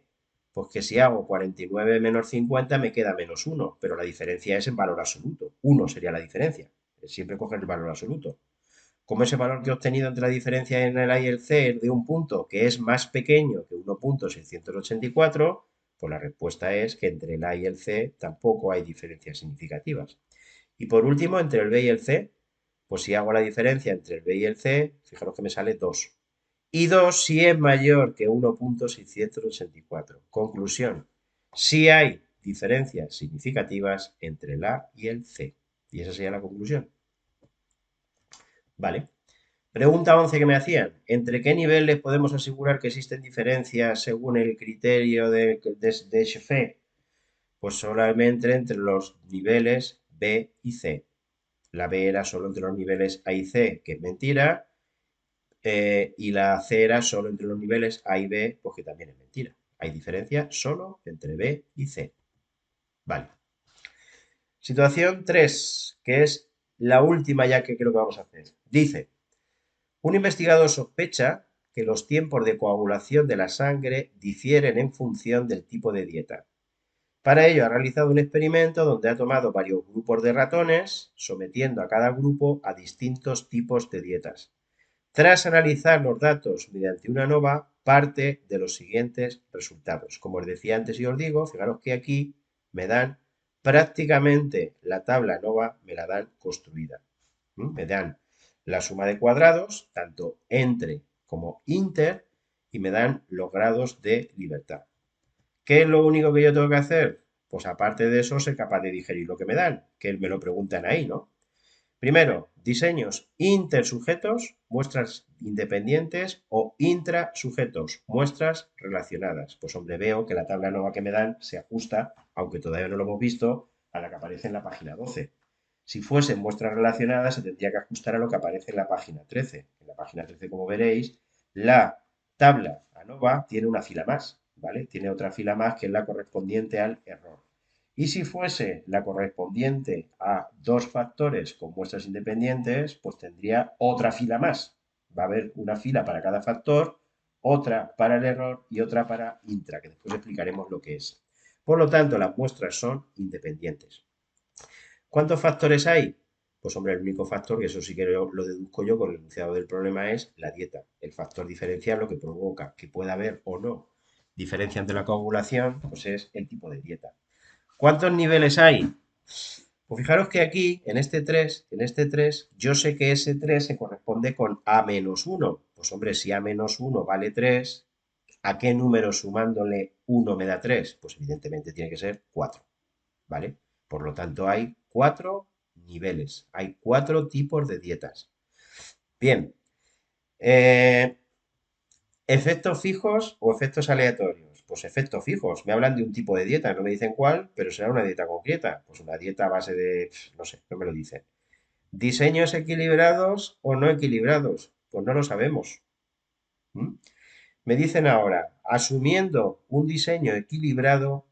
Pues que si hago 49 menos 50 me queda menos 1, pero la diferencia es en valor absoluto. 1 sería la diferencia. Siempre coger el valor absoluto. Como ese valor que he obtenido entre la diferencia en el A y el C es de un punto que es más pequeño que 1,684, Pues la respuesta es que entre el A y el C tampoco hay diferencias significativas. Y por último, entre el B y el C, pues si hago la diferencia entre el B y el C, fijaros que me sale 2. Y 2 si es mayor que 1,684. Conclusión, sí hay diferencias significativas entre el A y el C. Y esa sería la conclusión. Vale. Pregunta 11 que me hacían. ¿Entre qué niveles podemos asegurar que existen diferencias según el criterio de Schoeffel? Pues solamente entre los niveles B y C. La B era solo entre los niveles A y C, que es mentira, y la C era solo entre los niveles A y B, pues que también es mentira. Hay diferencia solo entre B y C. Vale. Situación 3, que es la última ya que creo que vamos a hacer. Dice, un investigador sospecha que los tiempos de coagulación de la sangre difieren en función del tipo de dieta. Para ello ha realizado un experimento donde ha tomado varios grupos de ratones, sometiendo a cada grupo a distintos tipos de dietas. Tras analizar los datos mediante una ANOVA, parte de los siguientes resultados. Como os decía antes y os digo, fijaros que aquí me dan prácticamente la tabla ANOVA, me la dan construida. Me dan la suma de cuadrados, tanto entre como inter, y me dan los grados de libertad. ¿Qué es lo único que yo tengo que hacer? Pues aparte de eso, ser capaz de digerir lo que me dan, que me lo preguntan ahí, ¿no? Primero, diseños intersujetos, muestras independientes o intrasujetos, muestras relacionadas. Pues hombre, veo que la tabla nueva que me dan se ajusta, aunque todavía no lo hemos visto, a la que aparece en la página 12. Si fuesen muestras relacionadas, se tendría que ajustar a lo que aparece en la página 13. En la página 13, como veréis, la tabla ANOVA tiene una fila más, ¿vale? Tiene otra fila más que es la correspondiente al error. Y si fuese la correspondiente a dos factores con muestras independientes, pues tendría otra fila más. Va a haber una fila para cada factor, otra para el error y otra para intra, que después explicaremos lo que es. Por lo tanto, las muestras son independientes. ¿Cuántos factores hay? Pues hombre, el único factor, que eso sí que lo deduzco yo con el enunciado del problema, es la dieta. El factor diferencial lo que provoca que pueda haber o no diferencia entre la coagulación, pues es el tipo de dieta. ¿Cuántos niveles hay? Pues fijaros que aquí, en este 3, yo sé que ese 3 se corresponde con A-1. Pues hombre, si A-1 vale 3, ¿a qué número sumándole 1 me da 3? Pues evidentemente tiene que ser 4, ¿vale? Por lo tanto, hay 4 niveles, hay 4 tipos de dietas. Bien, eh, ¿efectos fijos o efectos aleatorios? Pues efectos fijos. Me hablan de un tipo de dieta, no me dicen cuál, pero será una dieta concreta. Pues una dieta a base de, no sé, no me lo dicen. ¿Diseños equilibrados o no equilibrados? Pues no lo sabemos. ¿Mm? Me dicen ahora, asumiendo un diseño equilibrado,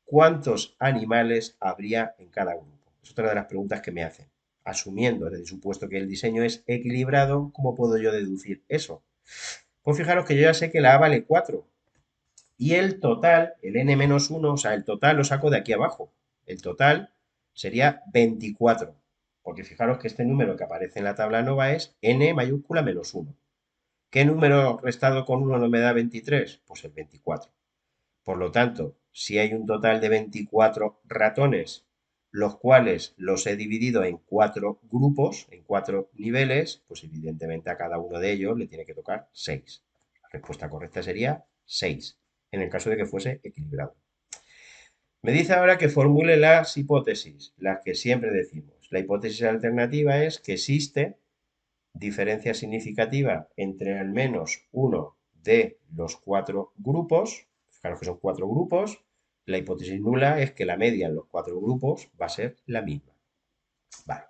¿cuántos animales habría en cada grupo? Es otra de las preguntas que me hacen. Asumiendo, desde el supuesto que el diseño es equilibrado, ¿cómo puedo yo deducir eso? Pues fijaros que yo ya sé que la A vale 4 y el total, el n-1, o sea, el total lo saco de aquí abajo. El total sería 24, porque fijaros que este número que aparece en la tabla nova es n mayúscula menos 1. ¿Qué número restado con 1 no me da 23? Pues el 24. Por lo tanto, si hay un total de 24 ratones, los cuales los he dividido en 4 grupos, en 4 niveles, pues evidentemente a cada uno de ellos le tiene que tocar 6. La respuesta correcta sería 6, en el caso de que fuese equilibrado. Me dice ahora que formule las hipótesis, las que siempre decimos. La hipótesis alternativa es que existe diferencia significativa entre al menos uno de los 4 grupos. Fijaros que son 4 grupos. La hipótesis nula es que la media en los 4 grupos va a ser la misma. Vale.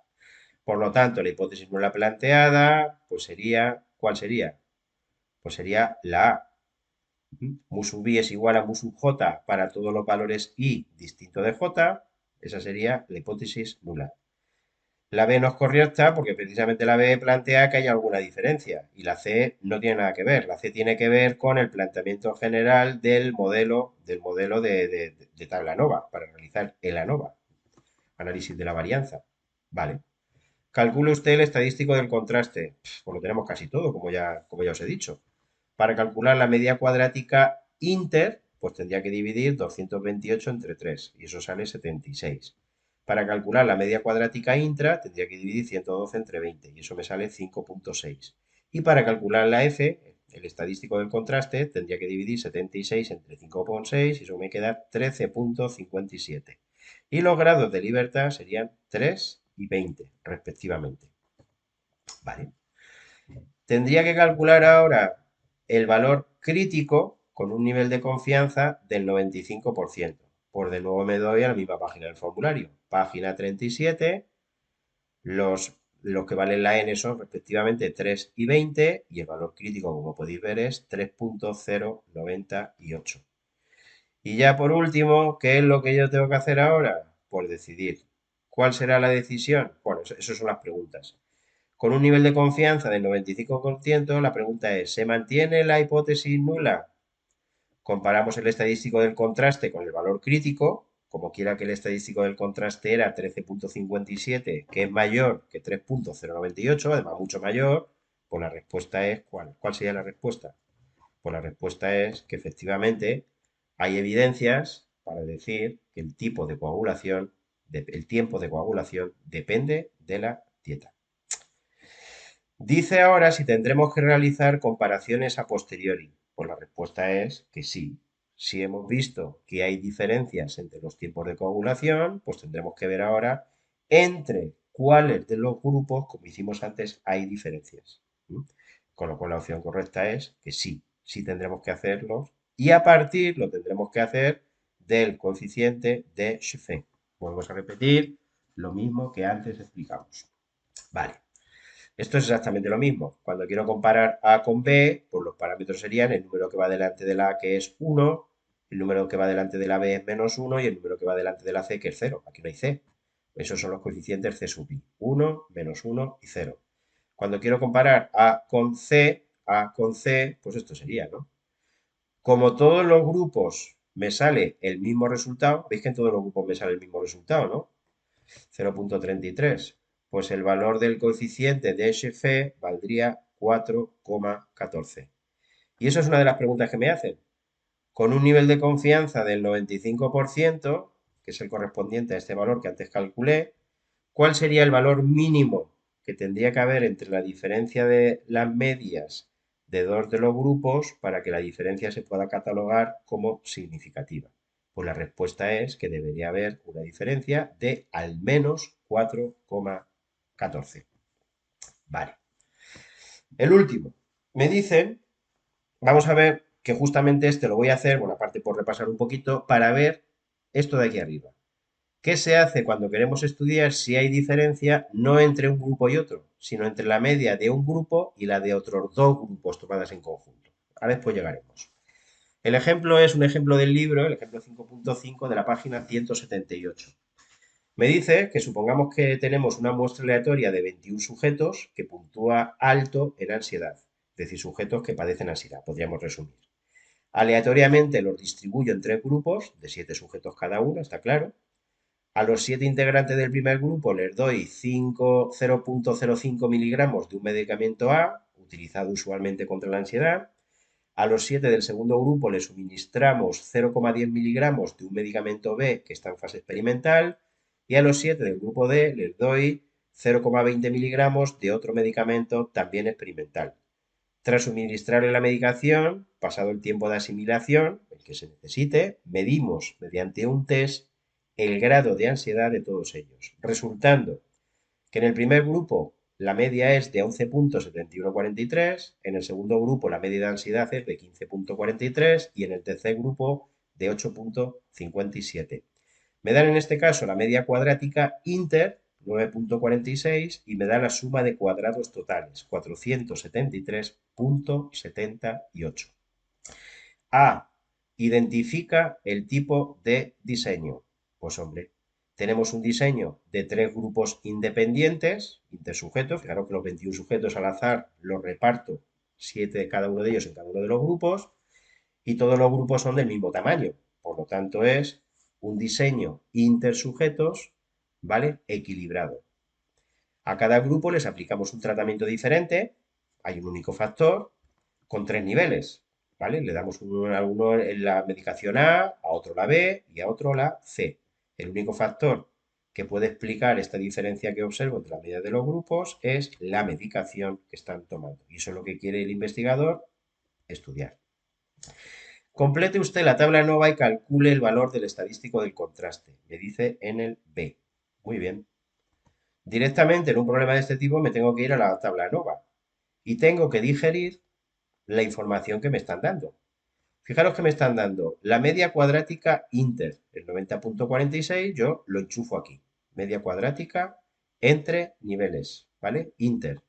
Por lo tanto, la hipótesis nula planteada, pues sería, ¿cuál sería? Pues sería la A. Mu sub i es igual a mu sub j para todos los valores i distinto de j. Esa sería la hipótesis nula. La B no es correcta porque precisamente la B plantea que hay alguna diferencia y la C no tiene nada que ver. La C tiene que ver con el planteamiento general del modelo de tabla ANOVA para realizar el ANOVA, análisis de la varianza. Vale. Calcule usted el estadístico del contraste. Pues lo tenemos casi todo, como ya os he dicho. Para calcular la media cuadrática inter, pues tendría que dividir 228 entre 3 y eso sale 76. Para calcular la media cuadrática intra tendría que dividir 112 entre 20 y eso me sale 5,6. Y para calcular la F, el estadístico del contraste, tendría que dividir 76 entre 5,6 y eso me queda 13,57. Y los grados de libertad serían 3 y 20 respectivamente. ¿Vale? Tendría que calcular ahora el valor crítico con un nivel de confianza del 95%. Pues de nuevo me doy a la misma página del formulario. Página 37, los que valen la n son respectivamente 3 y 20 y el valor crítico, como podéis ver, es 3,098. Y ya por último, ¿qué es lo que yo tengo que hacer ahora? Pues decidir. ¿Cuál será la decisión? Bueno, esas son las preguntas. Con un nivel de confianza del 95%, la pregunta es, ¿se mantiene la hipótesis nula? Comparamos el estadístico del contraste con el valor crítico, como quiera que el estadístico del contraste era 13,57, que es mayor que 3,098, además mucho mayor, pues la respuesta es, ¿cuál? ¿Cuál sería la respuesta? Pues la respuesta es que efectivamente hay evidencias para decir que el tipo de coagulación, el tiempo de coagulación depende de la dieta. Dice ahora si tendremos que realizar comparaciones a posteriori. Pues la respuesta es que sí. Si hemos visto que hay diferencias entre los tiempos de coagulación, pues tendremos que ver ahora entre cuáles de los grupos, como hicimos antes, hay diferencias. ¿Mm? Con lo cual la opción correcta es que sí, sí tendremos que hacerlos y a partir lo tendremos que hacer del coeficiente de Schoeffel. Volvemos a repetir lo mismo que antes explicamos. Vale. Esto es exactamente lo mismo. Cuando quiero comparar A con B, pues los parámetros serían el número que va delante de la A, que es 1, el número que va delante de la B es menos 1 y el número que va delante de la C, que es 0. Aquí no hay C. Esos son los coeficientes C sub i. 1, menos 1 y 0. Cuando quiero comparar A con C, pues esto sería, ¿no? Como todos los grupos me sale el mismo resultado, veis que en todos los grupos me sale el mismo resultado, ¿no? 0,33. Pues el valor del coeficiente de HF valdría 4,14. Y eso es una de las preguntas que me hacen. Con un nivel de confianza del 95%, que es el correspondiente a este valor que antes calculé, ¿cuál sería el valor mínimo que tendría que haber entre la diferencia de las medias de dos de los grupos para que la diferencia se pueda catalogar como significativa? Pues la respuesta es que debería haber una diferencia de al menos 4,14. Vale. El último. Me dicen, vamos a ver que justamente este lo voy a hacer, bueno, aparte por repasar un poquito, para ver esto de aquí arriba. ¿Qué se hace cuando queremos estudiar si hay diferencia no entre un grupo y otro, sino entre la media de un grupo y la de otros dos grupos tomadas en conjunto? Ahora después llegaremos. El ejemplo es un ejemplo del libro, el ejemplo 5,5 de la página 178. Me dice que supongamos que tenemos una muestra aleatoria de 21 sujetos que puntúa alto en ansiedad, es decir, sujetos que padecen ansiedad, podríamos resumir. Aleatoriamente los distribuyo en tres grupos de 7 sujetos cada uno, está claro. A los 7 integrantes del primer grupo les doy 0,05 miligramos de un medicamento A, utilizado usualmente contra la ansiedad. A los 7 del segundo grupo les suministramos 0,10 miligramos de un medicamento B que está en fase experimental. Y a los 7 del grupo D les doy 0,20 miligramos de otro medicamento también experimental. Tras suministrarle la medicación, pasado el tiempo de asimilación, el que se necesite, medimos mediante un test el grado de ansiedad de todos ellos, resultando que en el primer grupo la media es de 11,7143, en el segundo grupo la media de ansiedad es de 15,43 y en el tercer grupo de 8,57. Me dan en este caso la media cuadrática inter 9,46 y me da la suma de cuadrados totales 473,78. A. Identifica el tipo de diseño. Pues hombre, tenemos un diseño de tres grupos independientes, intersujetos. Fijaros que los 21 sujetos al azar los reparto 7 de cada uno de ellos en cada uno de los grupos y todos los grupos son del mismo tamaño. Por lo tanto, es un diseño intersujetos, ¿vale? Equilibrado. A cada grupo les aplicamos un tratamiento diferente, hay un único factor, con tres niveles. ¿vale? Le damos a uno la medicación a otro la B y a otro la C. El único factor que puede explicar esta diferencia que observo entre la medida de los grupos es la medicación que están tomando. Y eso es lo que quiere el investigador estudiar. Complete usted la tabla nova y calcule el valor del estadístico del contraste. Me dice en el B. Muy bien. Directamente en un problema de este tipo me tengo que ir a la tabla nova y tengo que digerir la información que me están dando. Fijaros que me están dando la media cuadrática inter, el 90.46, yo lo enchufo aquí. Media cuadrática entre niveles, ¿vale? Inter.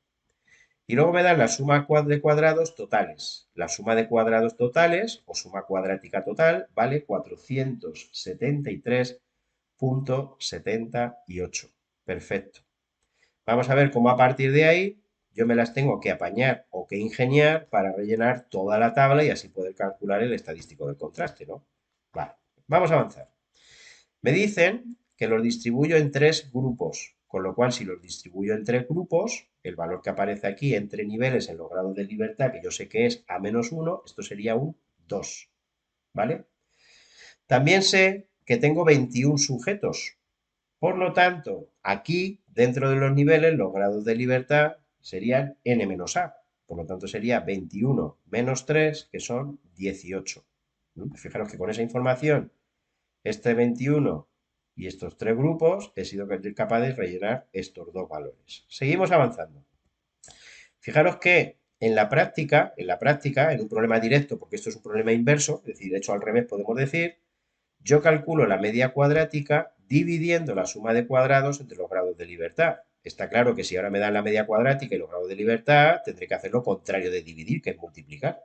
Y luego me dan la suma de cuadrados totales. La suma de cuadrados totales, o suma cuadrática total, vale 473,78. Perfecto. Vamos a ver cómo a partir de ahí yo me las tengo que apañar o que ingeniar para rellenar toda la tabla y así poder calcular el estadístico del contraste, ¿no? Vale, vamos a avanzar. Me dicen que los distribuyo en tres grupos, con lo cual si los distribuyo en tres grupos, el valor que aparece aquí entre niveles en los grados de libertad, que yo sé que es A-1, esto sería un 2, ¿vale? También sé que tengo 21 sujetos, por lo tanto, aquí, dentro de los niveles, los grados de libertad serían n-a. Por lo tanto, sería 21 menos 3, que son 18. Fijaros que con esa información, este 21 y estos tres grupos, he sido capaz de rellenar estos dos valores. Seguimos avanzando. Fijaros que en un problema directo, porque esto es un problema inverso, es decir, hecho al revés, podemos decir, yo calculo la media cuadrática dividiendo la suma de cuadrados entre los grados de libertad. Está claro que si ahora me dan la media cuadrática y los grados de libertad, tendré que hacer lo contrario de dividir, que es multiplicar.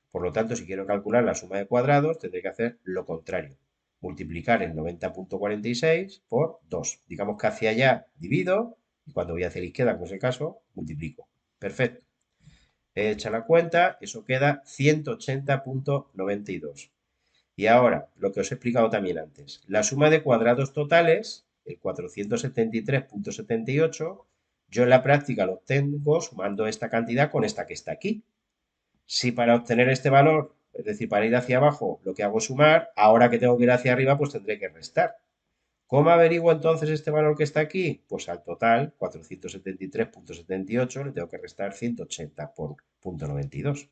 Por lo tanto, si quiero calcular la suma de cuadrados, tendré que hacer lo contrario. Multiplicar el 90.46 por 2. Digamos que hacia allá divido y cuando voy hacia la izquierda, como es el caso, multiplico. Perfecto. He hecho la cuenta, eso queda 180.92. Y ahora, lo que os he explicado también antes, la suma de cuadrados totales, el 473.78, yo en la práctica lo obtengo sumando esta cantidad con esta que está aquí. Si para obtener este valor, es decir, para ir hacia abajo, lo que hago es sumar, ahora que tengo que ir hacia arriba, pues tendré que restar. ¿Cómo averiguo entonces este valor que está aquí? Pues al total, 473.78, le tengo que restar 180 por 0,92.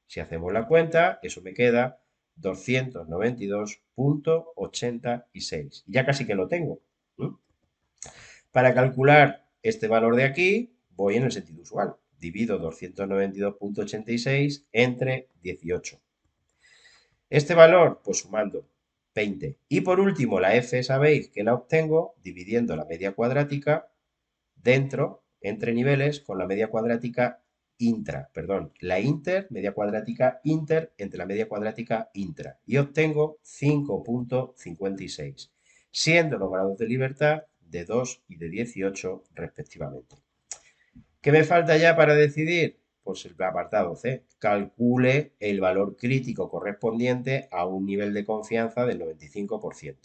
Si hacemos la cuenta, eso me queda 292.86. Ya casi que lo tengo. Para calcular este valor de aquí, voy en el sentido usual. Divido 292.86 entre 18. Este valor, pues sumando 20. Y por último, la f sabéis que la obtengo dividiendo la media cuadrática dentro, entre niveles, con la media cuadrática la inter, media cuadrática inter, entre la media cuadrática intra. Y obtengo 5.56, siendo los grados de libertad de 2 y de 18 respectivamente. ¿Qué me falta ya para decidir? Pues el apartado C. Calcule el valor crítico correspondiente a un nivel de confianza del 95%.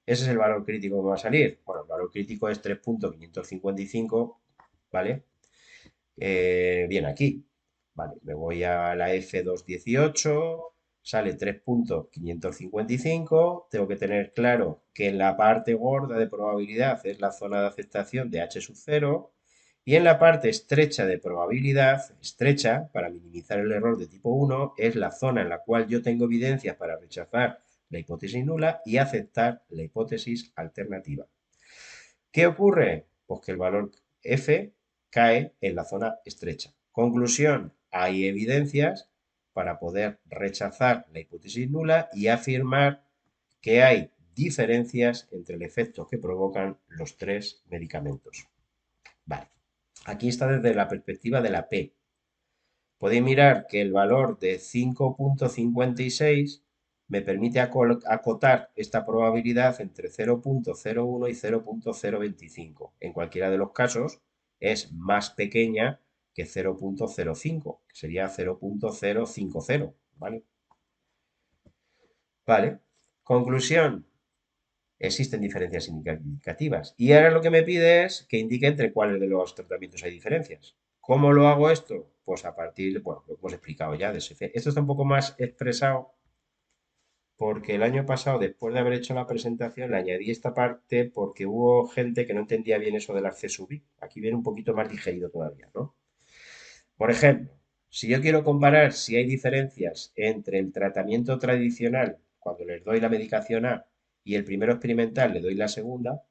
Ese es el valor crítico que va a salir. Bueno, el valor crítico es 3.555, ¿vale? Bien, aquí. Vale, me voy a la F218, sale 3.555. Tengo que tener claro que en la parte gorda de probabilidad es la zona de aceptación de H sub 0 y en la parte estrecha de probabilidad, estrecha, para minimizar el error de tipo 1, es la zona en la cual yo tengo evidencias para rechazar la hipótesis nula y aceptar la hipótesis alternativa. ¿Qué ocurre? Pues que el valor F cae en la zona estrecha. Conclusión, hay evidencias para poder rechazar la hipótesis nula y afirmar que hay diferencias entre el efecto que provocan los tres medicamentos. Vale, aquí está desde la perspectiva de la P. Podéis mirar que el valor de 5.56 me permite acotar esta probabilidad entre 0.01 y 0.025. En cualquiera de los casos es más pequeña que 0.05, que sería 0.050, ¿vale? Vale. Conclusión. Existen diferencias significativas. Y ahora lo que me pide es que indique entre cuáles de los tratamientos hay diferencias. ¿Cómo lo hago esto? pues a partir, bueno, lo que hemos explicado ya de SF. Esto está un poco más expresado porque el año pasado, después de haber hecho la presentación, le añadí esta parte porque hubo gente que no entendía bien eso del acceso UBI. Aquí viene un poquito más digerido todavía, ¿no? Por ejemplo, si yo quiero comparar si hay diferencias entre el tratamiento tradicional, cuando les doy la medicación A, y el primero experimental, le doy la segunda,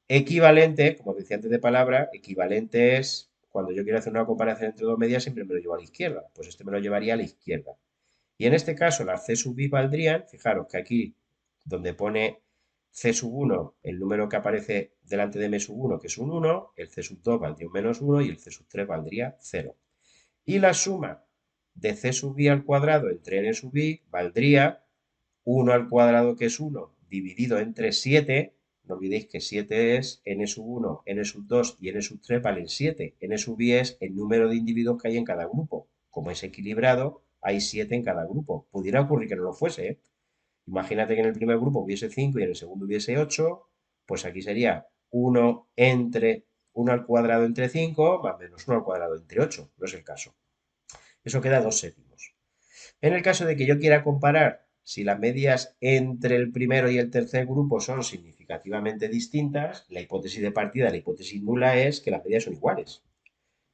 equivalente, como decía antes de palabra, equivalente es cuando yo quiero hacer una comparación entre dos medidas, siempre me lo llevo a la izquierda. Pues este me lo llevaría a la izquierda. Y en este caso, las C sub i valdrían, fijaros que aquí, donde pone C sub 1, el número que aparece delante de M sub 1, que es un 1, el C sub 2 valdría un menos 1 y el C sub 3 valdría 0. Y la suma de C sub i al cuadrado entre N sub i valdría 1 al cuadrado, que es 1, dividido entre 7. No olvidéis que 7 es N sub 1, N sub 2 y N sub 3 valen 7. N sub i es el número de individuos que hay en cada grupo. Como es equilibrado, hay 7 en cada grupo. Pudiera ocurrir que no lo fuese, ¿eh? Imagínate que en el primer grupo hubiese 5 y en el segundo hubiese 8, pues aquí sería 1 entre 1 al cuadrado entre 5 más menos 1 al cuadrado entre 8. No es el caso. Eso queda 2 séptimos. En el caso de que yo quiera comparar si las medias entre el primero y el tercer grupo son significativamente distintas, la hipótesis de partida, la hipótesis nula es que las medias son iguales.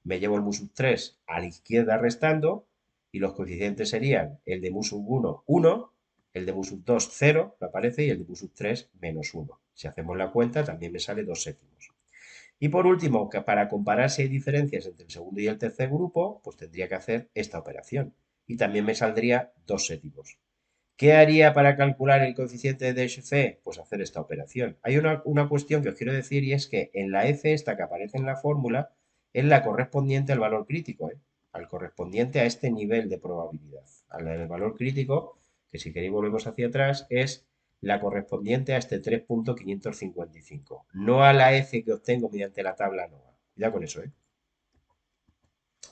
Me llevo el mu sub 3 a la izquierda restando y los coeficientes serían el de mu sub 1, 1, el de mu sub 2, 0, me aparece, y el de mu sub 3, menos 1. Si hacemos la cuenta, también me sale 2 séptimos. Y por último, que para comparar si hay diferencias entre el segundo y el tercer grupo, pues tendría que hacer esta operación. Y también me saldría 2 séptimos. ¿Qué haría para calcular el coeficiente de F? Pues hacer esta operación. Hay una cuestión que os quiero decir, y es que en la F esta que aparece en la fórmula es la correspondiente al valor crítico, ¿eh? Al correspondiente a este nivel de probabilidad. El valor crítico, que si queréis volvemos hacia atrás, es la correspondiente a este 3.555, no a la F que obtengo mediante la tabla NOVA. Cuidado con eso, ¿eh?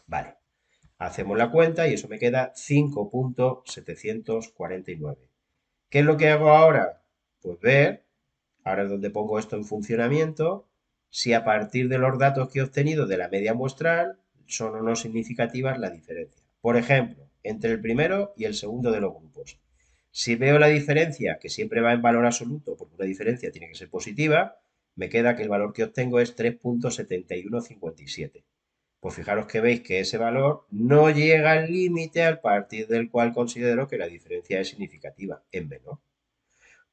Vale. Hacemos la cuenta y eso me queda 5.749. ¿Qué es lo que hago ahora? Pues ver, ahora es donde pongo esto en funcionamiento, si a partir de los datos que he obtenido de la media muestral son o no significativas la diferencia. Por ejemplo, entre el primero y el segundo de los grupos. Si veo la diferencia, que siempre va en valor absoluto, porque una diferencia tiene que ser positiva, me queda que el valor que obtengo es 3.7157. Pues fijaros que veis que ese valor no llega al límite a partir del cual considero que la diferencia es significativa, es menor.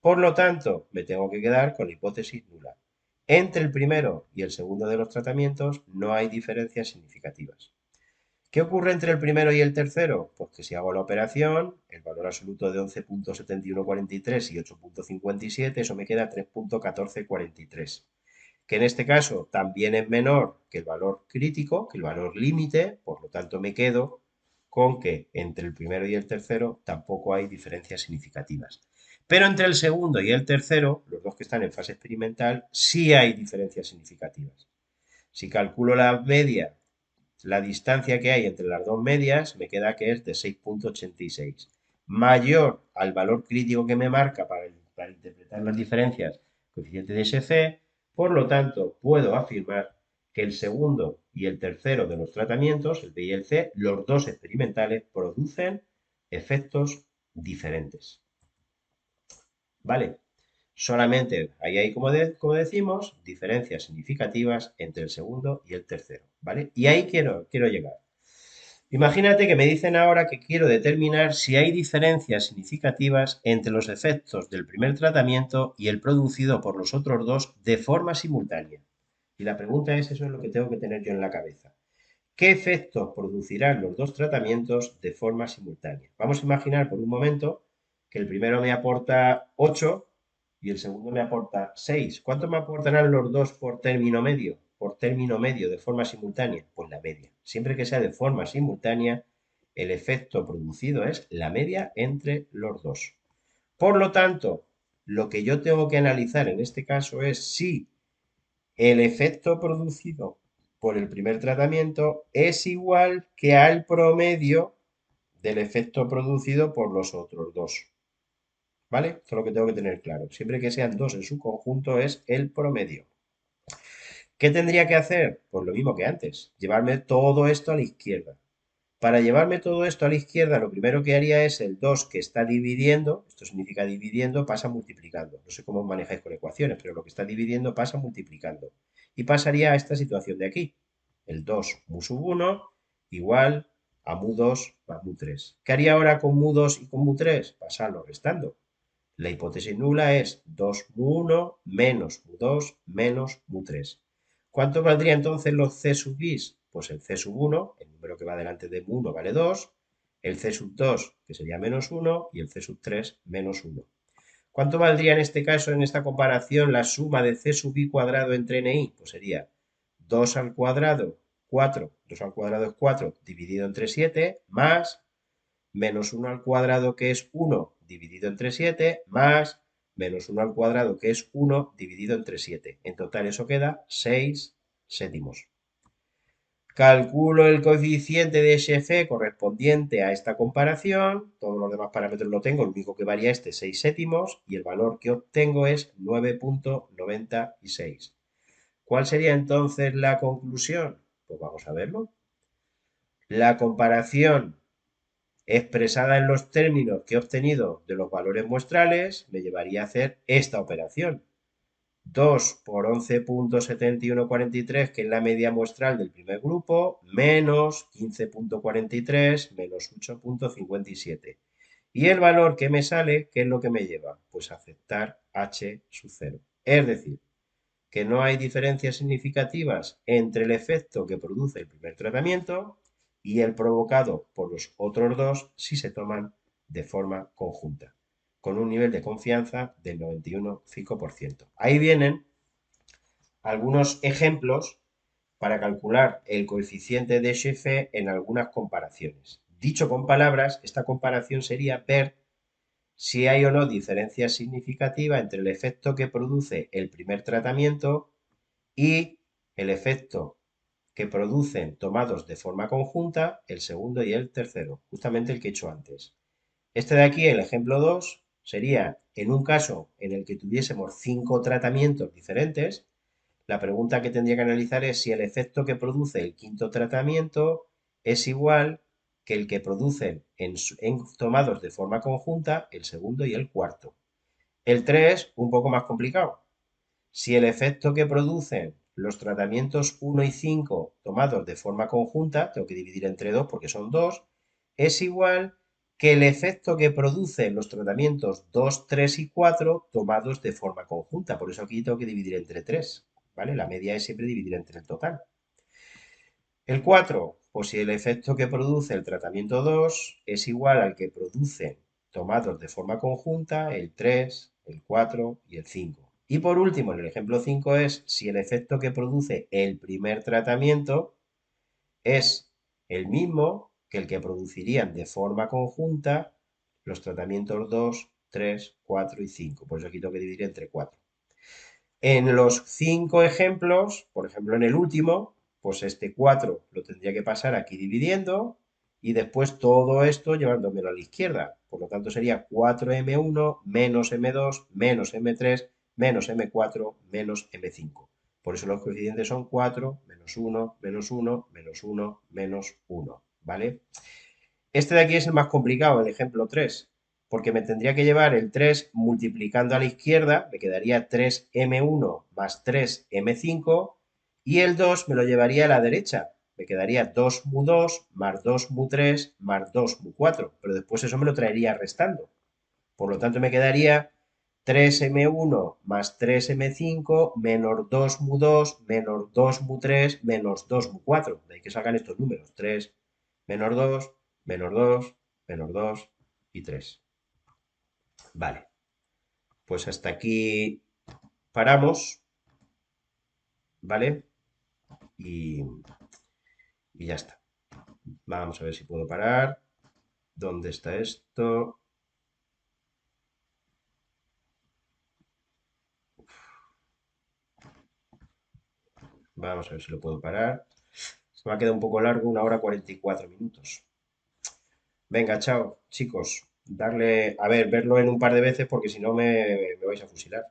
Por lo tanto, me tengo que quedar con la hipótesis nula. Entre el primero y el segundo de los tratamientos no hay diferencias significativas. ¿Qué ocurre entre el primero y el tercero? Pues que si hago la operación, el valor absoluto de 11.7143 y 8.57, eso me queda 3.1443, que en este caso también es menor que el valor crítico, que el valor límite, por lo tanto me quedo con que entre el primero y el tercero tampoco hay diferencias significativas. Pero entre el segundo y el tercero, los dos que están en fase experimental, sí hay diferencias significativas. Si calculo la media, la distancia que hay entre las dos medias, me queda que es de 6.86, mayor al valor crítico que me marca para interpretar las diferencias, coeficiente de SC. Por lo tanto, puedo afirmar que el segundo y el tercero de los tratamientos, el B y el C, los dos experimentales, producen efectos diferentes. ¿Vale? Solamente ahí hay, como decimos, diferencias significativas entre el segundo y el tercero, ¿vale? Y ahí quiero llegar. Imagínate que me dicen ahora que quiero determinar si hay diferencias significativas entre los efectos del primer tratamiento y el producido por los otros dos de forma simultánea. Y la pregunta es, eso es lo que tengo que tener yo en la cabeza. ¿Qué efectos producirán los dos tratamientos de forma simultánea? Vamos a imaginar por un momento que el primero me aporta 8 y el segundo me aporta 6. ¿Cuánto me aportarán los dos por término medio? Por término medio de forma simultánea, pues la media. Siempre que sea de forma simultánea, el efecto producido es la media entre los dos. Por lo tanto, lo que yo tengo que analizar en este caso es si el efecto producido por el primer tratamiento es igual que al promedio del efecto producido por los otros dos. ¿Vale? Esto es lo que tengo que tener claro. Siempre que sean dos en su conjunto es el promedio. ¿Qué tendría que hacer? Pues lo mismo que antes, llevarme todo esto a la izquierda. Para llevarme todo esto a la izquierda, lo primero que haría es el 2 que está dividiendo, esto significa dividiendo, pasa multiplicando. No sé cómo os manejáis con ecuaciones, pero lo que está dividiendo pasa multiplicando. Y pasaría a esta situación de aquí. El 2 mu sub 1 igual a mu 2 más mu 3. ¿Qué haría ahora con mu 2 y con mu 3? Pasarlo restando. La hipótesis nula es 2 mu 1 menos mu 2 menos mu 3. ¿Cuánto valdría entonces los c sub bis? Pues el c sub 1, el número que va delante de mu 1 vale 2, el c sub 2, que sería menos 1, y el c sub 3, menos 1. ¿Cuánto valdría en este caso, en esta comparación, la suma de c sub i cuadrado entre ni? Pues sería 2 al cuadrado, 4, 2 al cuadrado es 4, dividido entre 7, más menos 1 al cuadrado, que es 1, dividido entre 7, más menos 1 al cuadrado, que es 1, dividido entre 7. En total eso queda 6 sétimos. Calculo el coeficiente de Shefe correspondiente a esta comparación. Todos los demás parámetros lo tengo, lo único que varía este 6 sétimos y el valor que obtengo es 9,96. ¿Cuál sería entonces la conclusión? Pues vamos a verlo. La comparación expresada en los términos que he obtenido de los valores muestrales me llevaría a hacer esta operación. 2 por 11,7143, que es la media muestral del primer grupo, menos 15,43 menos 8,57. Y el valor que me sale, ¿qué es lo que me lleva? Pues a aceptar h sub 0. Es decir, que no hay diferencias significativas entre el efecto que produce el primer tratamiento y el provocado por los otros dos si se toman de forma conjunta, con un nivel de confianza del 91,5%. Ahí vienen algunos ejemplos para calcular el coeficiente de Shefe en algunas comparaciones. Dicho con palabras, esta comparación sería ver si hay o no diferencia significativa entre el efecto que produce el primer tratamiento y el efecto que producen tomados de forma conjunta el segundo y el tercero, justamente el que he hecho antes. Este de aquí, el ejemplo 2, sería en un caso en el que tuviésemos 5 tratamientos diferentes, la pregunta que tendría que analizar es si el efecto que produce el quinto tratamiento es igual que el que producen en tomados de forma conjunta el segundo y el cuarto. El 3, un poco más complicado. Si el efecto que producen los tratamientos 1 y 5 tomados de forma conjunta, tengo que dividir entre 2 porque son 2, es igual que el efecto que producen los tratamientos 2, 3 y 4 tomados de forma conjunta. Por eso aquí tengo que dividir entre 3, ¿vale? La media es siempre dividir entre el total. El 4, pues si el efecto que produce el tratamiento 2 es igual al que producen tomados de forma conjunta el 3, el 4 y el 5. Y por último, en el ejemplo 5 es si el efecto que produce el primer tratamiento es el mismo que el que producirían de forma conjunta los tratamientos 2, 3, 4 y 5. Por eso aquí tengo que dividir entre 4. En los 5 ejemplos, por ejemplo en el último, pues este 4 lo tendría que pasar aquí dividiendo y después todo esto llevándomelo a la izquierda. Por lo tanto sería 4m1 menos m2 menos m3 menos m4 menos m5. Por eso los coeficientes son 4, menos 1, menos 1, menos 1, menos 1. ¿Vale? Este de aquí es el más complicado, el ejemplo 3, porque me tendría que llevar el 3 multiplicando a la izquierda, me quedaría 3m1 más 3m5, y el 2 me lo llevaría a la derecha, me quedaría 2 mu 2 más 2 mu 3 más 2 mu 4, pero después eso me lo traería restando. Por lo tanto me quedaría 3m1 más 3m5 menos 2 mu 2 menos 2 mu 3 menos 2 mu 4. De ahí que salgan estos números. 3 menos 2 menos 2 menos 2 y 3. Vale, pues hasta aquí paramos, ¿vale? Y, y ya está. Vamos a ver si puedo parar. ¿Dónde está esto? Vamos a ver si lo puedo parar. Se me ha quedado un poco largo, 1 hora 44 minutos. Venga, chao, chicos. Darle, a ver, verlo en un par de veces porque si no me vais a fusilar.